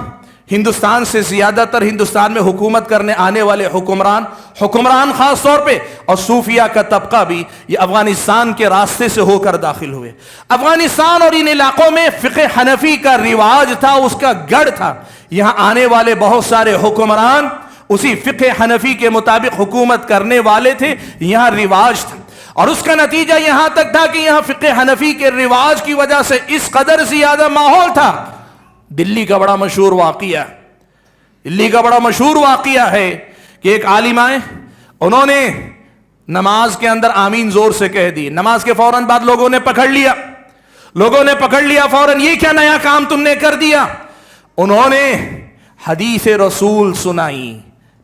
ہندوستان سے زیادہ تر ہندوستان میں حکومت کرنے آنے والے حکمران خاص طور پہ, اور صوفیہ کا طبقہ بھی, یہ افغانستان کے راستے سے ہو کر داخل ہوئے. افغانستان اور ان علاقوں میں فقہ حنفی کا رواج تھا, اس کا گڑھ تھا. یہاں آنے والے بہت سارے حکمران اسی فقہ حنفی کے مطابق حکومت کرنے والے تھے, یہاں رواج تھا. اور اس کا نتیجہ یہاں تک تھا کہ یہاں فقہ حنفی کے رواج کی وجہ سے اس قدر زیادہ ماحول تھا. دلی کا بڑا مشہور واقعہ ہے کہ ایک عالم آئے, انہوں نے نماز کے اندر آمین زور سے کہہ دی. نماز کے فوراً بعد لوگوں نے پکڑ لیا فوراً, یہ کیا نیا کام تم نے کر دیا. انہوں نے حدیث رسول سنائی,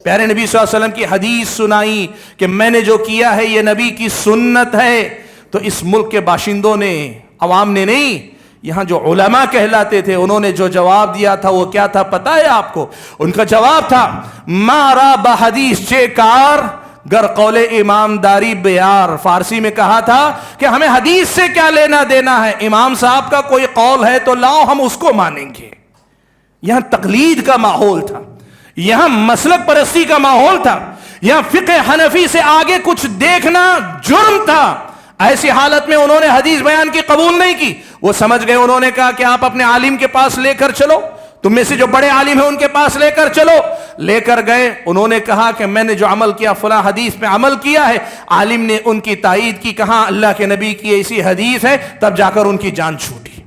پیارے نبی صلی اللہ علیہ وسلم کی حدیث سنائی کہ میں نے جو کیا ہے یہ نبی کی سنت ہے. تو اس ملک کے باشندوں نے, عوام نے نہیں, یہاں جو علماء کہلاتے تھے, انہوں نے جو جواب دیا تھا وہ کیا تھا پتہ ہے آپ کو؟ ان کا جواب تھا مارا بحدیث چے کار گر قول امامداری بیار. فارسی میں کہا تھا کہ ہمیں حدیث سے کیا لینا دینا ہے, امام صاحب کا کوئی قول ہے تو لاؤ ہم اس کو مانیں گے. یہاں تقلید کا ماحول تھا, یہاں مسلک پرستی کا ماحول تھا, یہاں فقہ حنفی سے آگے کچھ دیکھنا جرم تھا. ایسی حالت میں انہوں نے حدیث بیان کی قبول نہیں کی. وہ سمجھ گئے, انہوں نے کہا کہ آپ اپنے عالم کے پاس لے کر چلو, تم میں سے جو بڑے عالم ہیں ان کے پاس لے کر چلو. لے کر گئے, انہوں نے کہا کہ میں نے جو عمل کیا فلاں حدیث پہ عمل کیا ہے. عالم نے ان کی تائید کی, کہا اللہ کے نبی کی ایسی حدیث ہے, تب جا کر ان کی جان چھوٹی.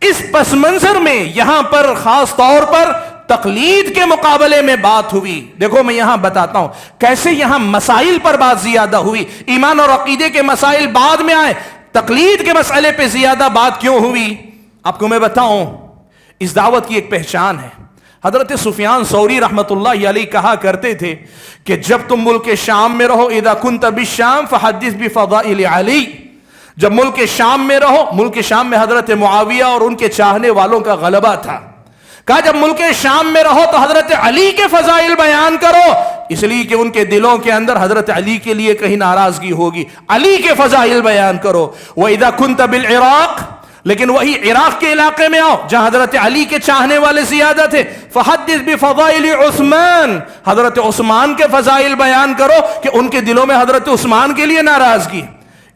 اس پس منظر میں یہاں پر خاص طور پر تقلید کے مقابلے میں بات ہوئی. دیکھو میں یہاں بتاتا ہوں کیسے یہاں مسائل پر بات زیادہ ہوئی. ایمان اور عقیدے کے مسائل بعد میں آئے, تقلید کے مسئلے پہ زیادہ بات کیوں ہوئی آپ کو میں بتاؤں. اس دعوت کی ایک پہچان ہے. حضرت سفیان ثوری رحمت اللہ علیہ کہا کرتے تھے کہ جب تم ملک شام میں رہو, اذا کنت بالشام فحدث بفضائل علی. جب ملک شام میں رہو, ملک شام میں حضرت معاویہ اور ان کے چاہنے والوں کا غلبہ تھا. کہا جب ملک شام میں رہو تو حضرت علی کے فضائل بیان کرو, اس لیے کہ ان کے دلوں کے اندر حضرت علی کے لیے کہیں ناراضگی ہوگی. علی کے فضائل بیان کرو. وَإِذَا كُنْتَ بِالْعِرَاقِ, لیکن وہی عراق کے علاقے میں آؤ جہاں حضرت علی کے چاہنے والے زیادہ تھے. فحدث بفضائل عثمان, حضرت عثمان کے فضائل بیان کرو کہ ان کے دلوں میں حضرت عثمان کے لیے ناراضگی.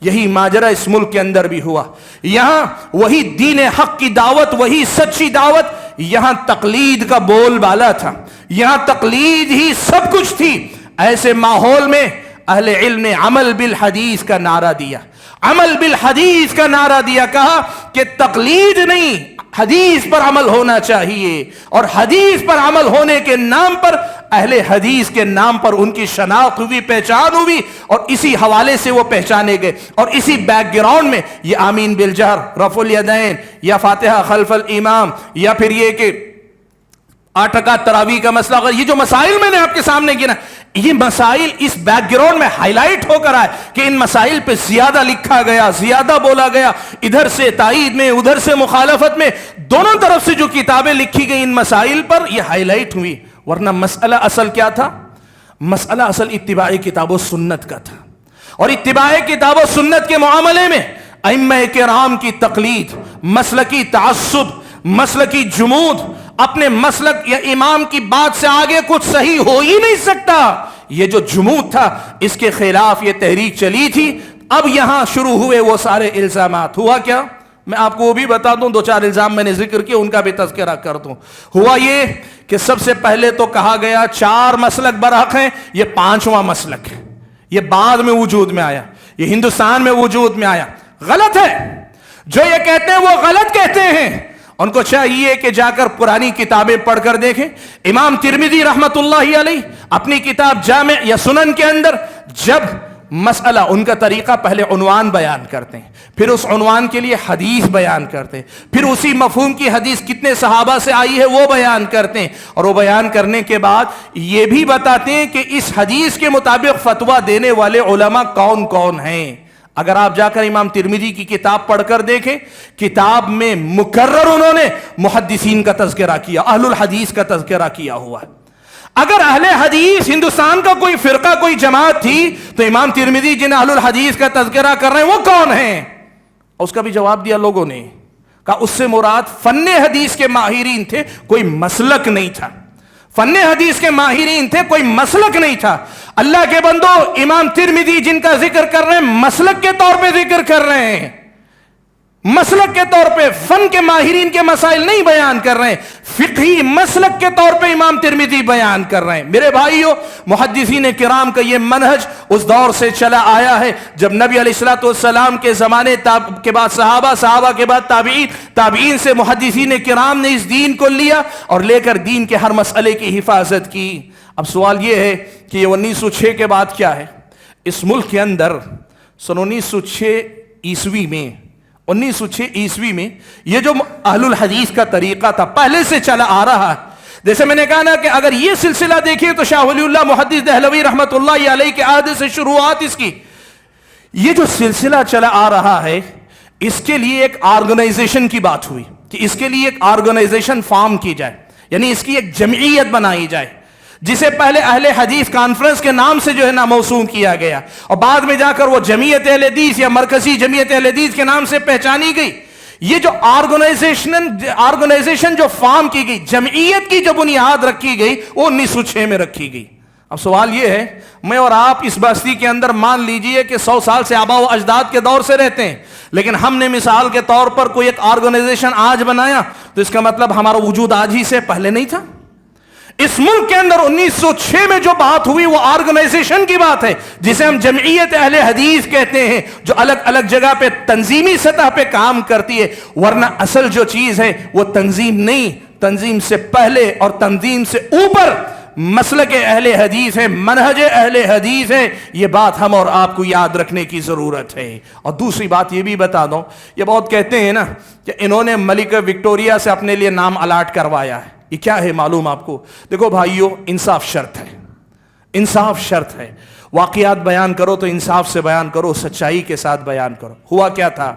یہی ماجرا اس ملک کے اندر بھی ہوا. یہاں وہی دین حق کی دعوت, وہی سچی دعوت, یہاں تقلید کا بول بالا تھا, یہاں تقلید ہی سب کچھ تھی. ایسے ماحول میں اہل علم نے عمل بالحدیث کا نعرہ دیا, عمل بالحدیث کا نعرہ دیا. کہا کہ تقلید نہیں, حدیث پر عمل ہونا چاہیے, اور حدیث پر عمل ہونے کے نام پر اہل حدیث کے نام پر ان کی شناخت ہوئی, پہچان ہوئی, اور اسی حوالے سے وہ پہچانے گئے. اور اسی بیک گراؤنڈ میں یہ آمین بالجہر, رفع الیدین, یا فاتحہ خلف الامام, یا پھر یہ کہ 8 رکعت تراویح کا مسئلہ, اگر یہ جو مسائل میں نے آپ کے سامنے گنا, یہ مسائل اس بیک گراؤنڈ میں ہائی لائٹ ہو کر آئے کہ ان مسائل پہ زیادہ لکھا گیا, زیادہ بولا گیا, ادھر سے تائید میں, ادھر سے مخالفت میں, دونوں طرف سے جو کتابیں لکھی گئی ان مسائل پر یہ ہائی لائٹ ہوئی. ورنہ مسئلہ اصل کیا تھا؟ مسئلہ اصل اتباع کتاب و سنت کا تھا. اور اتباع کتاب و سنت کے معاملے میں ائمہ کرام کی تقلید, مسلکی تعصب, مسلکی جمود, اپنے مسلک یا امام کی بات سے آگے کچھ صحیح ہو ہی نہیں سکتا, یہ جو جمود تھا اس کے خلاف یہ تحریک چلی تھی. اب یہاں شروع ہوئے وہ سارے الزامات. ہوا کیا میں آپ کو وہ بھی بتا دوں, 2-4 الزام میں نے ذکر کیا, ان کا بھی تذکرہ کر دوں. ہوا یہ کہ سب سے پہلے تو کہا گیا 4 مسلک برحق ہیں, یہ 5واں مسلک ہے, یہ بعد میں وجود میں آیا, یہ ہندوستان میں وجود میں آیا. غلط ہے, جو یہ کہتے ہیں وہ غلط کہتے ہیں. ان کو چاہیے کہ جا کر پرانی کتابیں پڑھ کر دیکھیں. امام ترمذی رحمت اللہ علیہ اپنی کتاب جامع یا سنن کے اندر جب مسئلہ, ان کا طریقہ پہلے عنوان بیان کرتے ہیں, پھر اس عنوان کے لیے حدیث بیان کرتے ہیں, پھر اسی مفہوم کی حدیث کتنے صحابہ سے آئی ہے وہ بیان کرتے ہیں, اور وہ بیان کرنے کے بعد یہ بھی بتاتے ہیں کہ اس حدیث کے مطابق فتویٰ دینے والے علماء کون کون ہیں. اگر آپ جا کر امام ترمذی کی کتاب پڑھ کر دیکھیں, کتاب میں مکرر انہوں نے محدثین کا تذکرہ کیا, اہل الحدیث کا تذکرہ کیا ہوا ہے. اگر اہل حدیث ہندوستان کا کوئی فرقہ, کوئی جماعت تھی, تو امام ترمذی جن اہل الحدیث کا تذکرہ کر رہے ہیں وہ کون ہیں؟ اس کا بھی جواب دیا لوگوں نے, کہا اس سے مراد فن حدیث کے ماہرین تھے, کوئی مسلک نہیں تھا. فن حدیث کے ماہرین تھے, کوئی مسلک نہیں تھا. اللہ کے بندو, امام ترمذی جن کا ذکر کر رہے ہیں مسلک کے طور پہ ذکر کر رہے ہیں. مسلک کے طور پہ فن کے ماہرین کے مسائل نہیں بیان کر رہے ہیں، فقہی مسلک کے طور پہ امام ترمذی بیان کر رہے ہیں۔ میرے بھائیو، محدثین کرام کا یہ منہج اس دور سے چلا آیا ہے جب نبی علیہ الصلوۃ والسلام کے زمانے کے بعد صحابہ کے بعد تابعین سے محدثین کرام نے اس دین کو لیا اور لے کر دین کے ہر مسئلے کی حفاظت کی۔ اب سوال یہ ہے کہ یہ 1906 کے بعد کیا ہے؟ اس ملک کے اندر سن 1906 عیسوی میں یہ جو اہل الحدیث کا طریقہ تھا پہلے سے چلا آ رہا ہے۔ جیسے میں نے کہا نا کہ اگر یہ سلسلہ دیکھیں تو شاہ ولی اللہ محدث دہلوی رحمت اللہ علیہ کے عہد سے شروعات اس کی، یہ جو سلسلہ چلا آ رہا ہے اس کے لیے ایک آرگنائزیشن کی بات ہوئی کہ اس کے لیے ایک آرگنائزیشن فارم کی جائے، یعنی اس کی ایک جمعیت بنائی جائے، جسے پہلے اہل حدیث کانفرنس کے نام سے جو ہے نا موسوم کیا گیا اور بعد میں جا کر وہ جمعیت اہل حدیث یا مرکزی جمعیت اہل حدیث کے نام سے پہچانی گئی۔ یہ جو آرگنائزیشن جو فارم کی گئی، جمعیت کی جو بنیاد رکھی گئی وہ 1906 میں رکھی گئی۔ اب سوال یہ ہے، میں اور آپ اس بستی کے اندر مان لیجئے کہ 100 سال سے آباء و اجداد کے دور سے رہتے ہیں، لیکن ہم نے مثال کے طور پر کوئی ایک آرگنائزیشن آج بنایا تو اس کا مطلب ہمارا وجود آج ہی سے پہلے نہیں تھا۔ اس ملک کے اندر 1906 میں جو بات ہوئی وہ آرگنائزیشن کی بات ہے، جسے ہم جمعیت اہل حدیث کہتے ہیں، جو الگ الگ جگہ پہ تنظیمی سطح پہ کام کرتی ہے، ورنہ اصل جو چیز ہے وہ تنظیم نہیں، تنظیم سے پہلے اور تنظیم سے اوپر مسلک اہل حدیث ہے، منہج اہل حدیث ہے۔ یہ بات ہم اور آپ کو یاد رکھنے کی ضرورت ہے۔ اور دوسری بات یہ بھی بتا دوں، یہ بہت کہتے ہیں نا کہ انہوں نے ملکہ وکٹوریہ سے اپنے لیے نام الاٹ کروایا ہے، یہ کیا ہے معلوم آپ کو؟ دیکھو بھائیو، انصاف شرط ہے، انصاف شرط ہے۔ واقعات بیان کرو تو انصاف سے بیان کرو، سچائی کے ساتھ بیان کرو۔ ہوا کیا تھا؟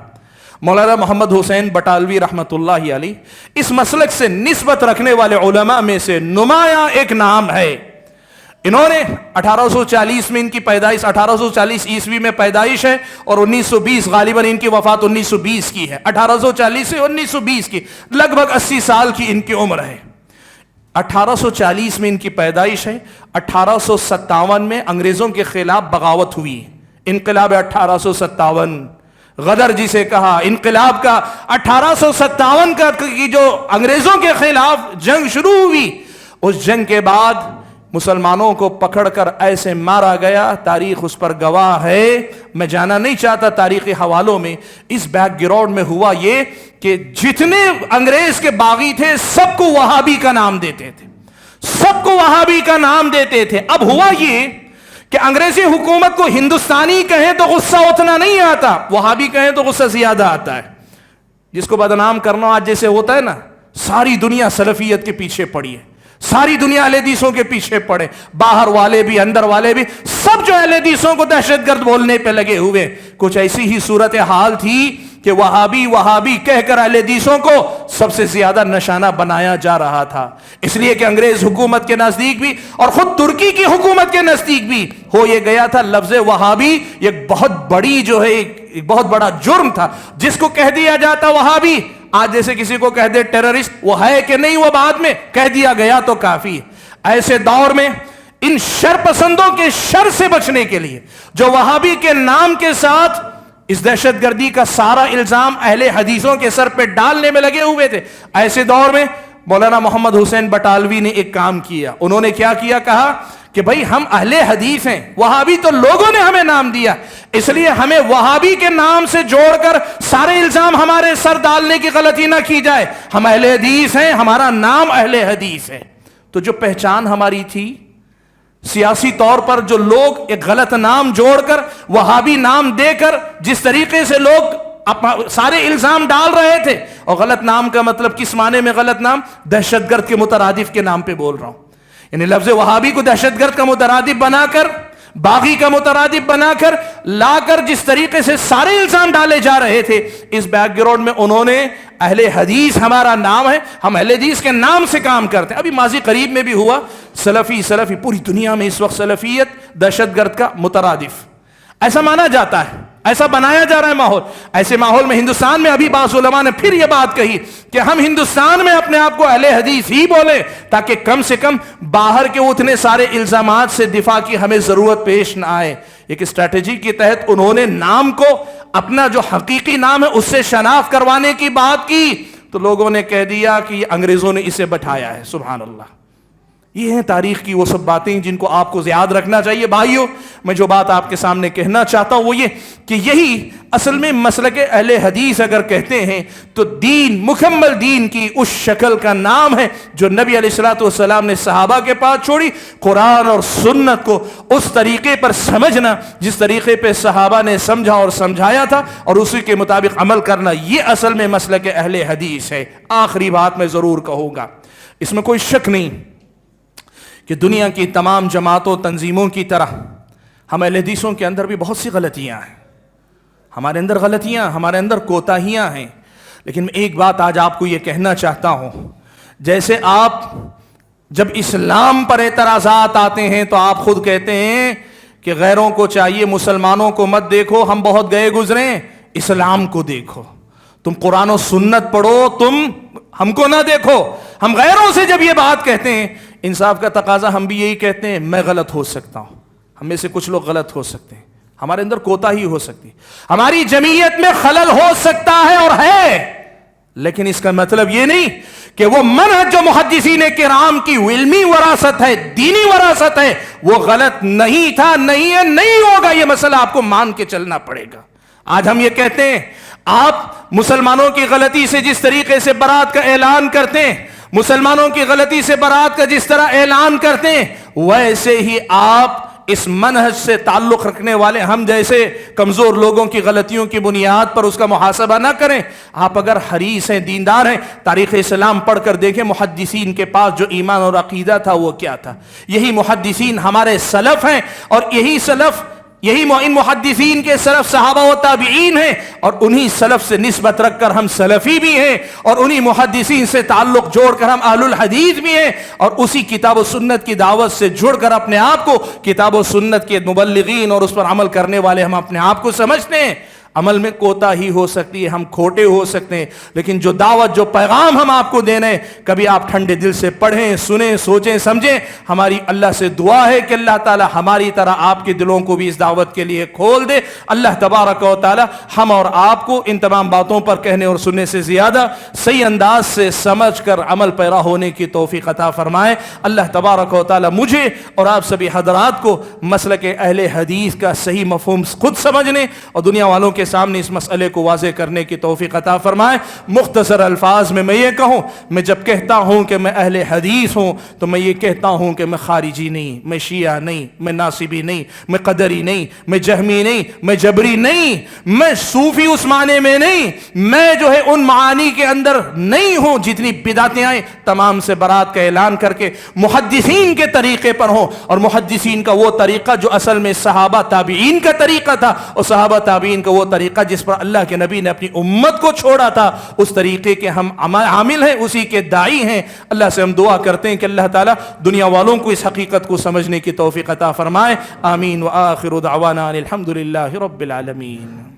مولانا محمد حسین بٹالوی رحمت اللہ علیہ اس مسلک سے نسبت رکھنے والے علماء میں سے نمایاں ایک نام ہے۔ انہوں نے 1840 میں ان کی پیدائش، 1840 عیسوی میں پیدائش ہے اور 1920 غالباً ان کی وفات 1920 کی ہے، 1840 سے 1920 کی، لگ بھگ 80 سال کی ان کی عمر ہے۔ 1840 میں ان کی پیدائش ہے، 1857 میں انگریزوں کے خلاف بغاوت ہوئی، انقلاب 1857، غدر جسے کہا انقلاب کا، 1857 کا کی جو انگریزوں کے خلاف جنگ شروع ہوئی، اس جنگ کے بعد مسلمانوں کو پکڑ کر ایسے مارا گیا، تاریخ اس پر گواہ ہے، میں جانا نہیں چاہتا تاریخی حوالوں میں۔ اس بیک گراؤنڈ میں ہوا یہ کہ جتنے انگریز کے باغی تھے سب کو وہابی کا نام دیتے تھے، سب کو وہابی کا نام دیتے تھے۔ اب ہوا یہ کہ انگریزی حکومت کو ہندوستانی کہیں تو غصہ اتنا نہیں آتا، وہابی کہیں تو غصہ زیادہ آتا ہے۔ جس کو بدنام کرنا آج جیسے ہوتا ہے نا، ساری دنیا سلفیت کے پیچھے پڑی ہے، ساری دنیا اہل حدیثوں کے پیچھے پڑے، باہر والے بھی اندر والے بھی، سب جو اہل حدیثوں کو دہشت گرد بولنے پہ لگے ہوئے۔ کچھ ایسی ہی صورتحال تھی کہ وہابی کہہ کر اہل حدیثوں کو سب سے زیادہ نشانہ بنایا جا رہا تھا، اس لیے کہ انگریز حکومت کے نزدیک بھی اور خود ترکی کی حکومت کے نزدیک بھی ہو یہ گیا تھا لفظ وہابی ایک بہت بڑی جو ہے ایک بہت بڑا جرم تھا، جس کو کہہ دیا جاتا وہابی، آج جیسے کسی کو کہہ دے ٹیررسٹ، وہ ہے کہ نہیں وہ بعد میں کہہ دیا گیا تو کافی۔ ایسے دور میں ان شر پسندوں کے شر سے بچنے کے لیے جو وہابی کے نام کے ساتھ اس دہشت گردی کا سارا الزام اہل حدیثوں کے سر پہ ڈالنے میں لگے ہوئے تھے، ایسے دور میں مولانا محمد حسین بٹالوی نے ایک کام کیا۔ انہوں نے کیا کیا؟ کہا کہ بھائی ہم اہل حدیث ہیں، وہابی تو لوگوں نے ہمیں نام دیا، اس لیے ہمیں وہابی کے نام سے جوڑ کر سارے الزام ہمارے سر ڈالنے کی غلطی نہ کی جائے، ہم اہل حدیث ہیں، ہمارا نام اہل حدیث ہے۔ تو جو پہچان ہماری تھی سیاسی طور پر، جو لوگ ایک غلط نام جوڑ کر وہابی نام دے کر جس طریقے سے لوگ سارے الزام ڈال رہے تھے، اور غلط نام کا مطلب کس معنی میں غلط نام؟ دہشت گرد کے مترادف کے نام پہ بول رہا ہوں، یعنی لفظ وہابی کو دہشت گرد کا مترادف بنا کر، باغی کا مترادف بنا کر لا کر جس طریقے سے سارے الزام ڈالے جا رہے تھے، اس بیک گراؤنڈ میں انہوں نے اہل حدیث ہمارا نام ہے، ہم اہل حدیث کے نام سے کام کرتے ہیں۔ ابھی ماضی قریب میں بھی ہوا، سلفی پوری دنیا میں اس وقت سلفیت دہشت گرد کا مترادف ایسا مانا جاتا ہے۔ ایسا بنایا جا رہا ہے ماحول. ایسے ماحول میں ہندوستان میں ابھی بعض علماء نے پھر یہ بات کہی کہ ہم ہندوستان میں اپنے آپ کو اہل حدیث ہی بولیں تاکہ کم سے کم باہر کے اتنے سارے الزامات سے دفاع کی ہمیں ضرورت پیش نہ آئے. ایک اسٹریٹجی کے تحت انہوں نے نام کو اپنا جو حقیقی نام ہے اس سے شناخت کروانے کی بات کی تو لوگوں نے کہہ دیا کہ یہ انگریزوں نے اسے بٹھایا ہے. سبحان اللہ. یہ ہیں تاریخ کی وہ سب باتیں جن کو آپ کو یاد رکھنا چاہیے. بھائیو میں جو بات آپ کے سامنے کہنا چاہتا ہوں وہ یہ کہ یہی اصل میں مسلک اہل حدیث اگر کہتے ہیں تو دین, مکمل دین کی اس شکل کا نام ہے جو نبی علیہ الصلوۃ والسلام نے صحابہ کے پاس چھوڑی. قرآن اور سنت کو اس طریقے پر سمجھنا جس طریقے پہ صحابہ نے سمجھا اور سمجھایا تھا اور اسی کے مطابق عمل کرنا, یہ اصل میں مسلک اہل حدیث ہے. آخری بات میں ضرور کہوں گا, اس میں کوئی شک نہیں کہ دنیا کی تمام جماعتوں تنظیموں کی طرح ہم اہل حدیثوں کے اندر بھی بہت سی غلطیاں ہیں. ہمارے اندر غلطیاں, ہمارے اندر کوتاہیاں ہیں. لیکن میں ایک بات آج آپ کو یہ کہنا چاہتا ہوں, جیسے آپ جب اسلام پر اعتراضات آتے ہیں تو آپ خود کہتے ہیں کہ غیروں کو چاہیے مسلمانوں کو مت دیکھو, ہم بہت گئے گزرے, اسلام کو دیکھو, تم قرآن و سنت پڑھو, تم ہم کو نہ دیکھو. ہم غیروں سے جب یہ بات کہتے ہیں, انصاف کا تقاضا ہم بھی یہی کہتے ہیں, میں غلط ہو سکتا ہوں, ہم میں سے کچھ لوگ غلط ہو سکتے ہیں, ہمارے اندر کوتاہی ہو سکتی ہے, ہماری جمعیت میں خلل ہو سکتا ہے اور ہے, لیکن اس کا مطلب یہ نہیں کہ وہ منہج جو محدثین کرام کی علمی وراثت ہے, دینی وراثت ہے, وہ غلط نہیں تھا, نہیں ہے, نہیں ہوگا. یہ مسئلہ آپ کو مان کے چلنا پڑے گا. آج ہم یہ کہتے ہیں آپ مسلمانوں کی غلطی سے جس طریقے سے برات کا اعلان کرتے ہیں, مسلمانوں کی غلطی سے برات کا جس طرح اعلان کرتے ہیں, ویسے ہی آپ اس منہج سے تعلق رکھنے والے ہم جیسے کمزور لوگوں کی غلطیوں کی بنیاد پر اس کا محاسبہ نہ کریں. آپ اگر حریص ہیں, دیندار ہیں, تاریخ اسلام پڑھ کر دیکھیں محدثین کے پاس جو ایمان اور عقیدہ تھا وہ کیا تھا. یہی محدثین ہمارے سلف ہیں اور یہی ان محدثین کے سلف صحابہ و تابعین ہیں, اور انہی سلف سے نسبت رکھ کر ہم سلفی بھی ہیں, اور انہی محدثین سے تعلق جوڑ کر ہم اہل الحدیث بھی ہیں, اور اسی کتاب و سنت کی دعوت سے جڑ کر اپنے آپ کو کتاب و سنت کے مبلغین اور اس پر عمل کرنے والے ہم اپنے آپ کو سمجھتے ہیں. عمل میں کوتاہی ہو سکتی ہے, ہم کھوٹے ہو سکتے ہیں, لیکن جو دعوت, جو پیغام ہم آپ کو دینے ہیں, کبھی آپ ٹھنڈے دل سے پڑھیں, سنیں, سوچیں, سمجھیں. ہماری اللہ سے دعا ہے کہ اللہ تعالی ہماری طرح آپ کے دلوں کو بھی اس دعوت کے لیے کھول دے. اللہ تبارک و تعالی ہم اور آپ کو ان تمام باتوں پر کہنے اور سننے سے زیادہ صحیح انداز سے سمجھ کر عمل پیرا ہونے کی توفیق عطا فرمائے. اللہ تبارک و تعالی مجھے اور آپ سبھی حضرات کو مسلک اہل حدیث کا صحیح مفہوم خود سمجھنے اور دنیا والوں کے سامنے اس مسئلے کو واضح کرنے کی توفیق عطا فرمائے. مختصر الفاظ میں یہ کہوں, میں جب کہتا ہوں کہ میں اہل حدیث ہوں تو میں یہ کہتا ہوں کہ میں خارجی نہیں, میں شیعہ نہیں, میں ناصبی نہیں, میں قدری نہیں, میں جہمی نہیں, میں جبری نہیں, میں صوفی اس معنی میں نہیں, میں جو ہے ان معانی کے اندر نہیں ہوں. جتنی بدعتیں آئیں تمام سے برات کا اعلان کر کے محدثین کے طریقے پر ہوں, اور محدثین کا وہ طریقہ جو اصل میں صحابہ تابعین کا طریقہ تھا, اور صحابہ تابعین کا وہ طریقہ جس پر اللہ کے نبی نے اپنی امت کو چھوڑا تھا, اس طریقے کے ہم عامل ہیں, اسی کے داعی ہیں. اللہ سے ہم دعا کرتے ہیں کہ اللہ تعالیٰ دنیا والوں کو اس حقیقت کو سمجھنے کی توفیق عطا فرمائے. آمین. وآخر دعوانا الحمد للہ رب العالمین.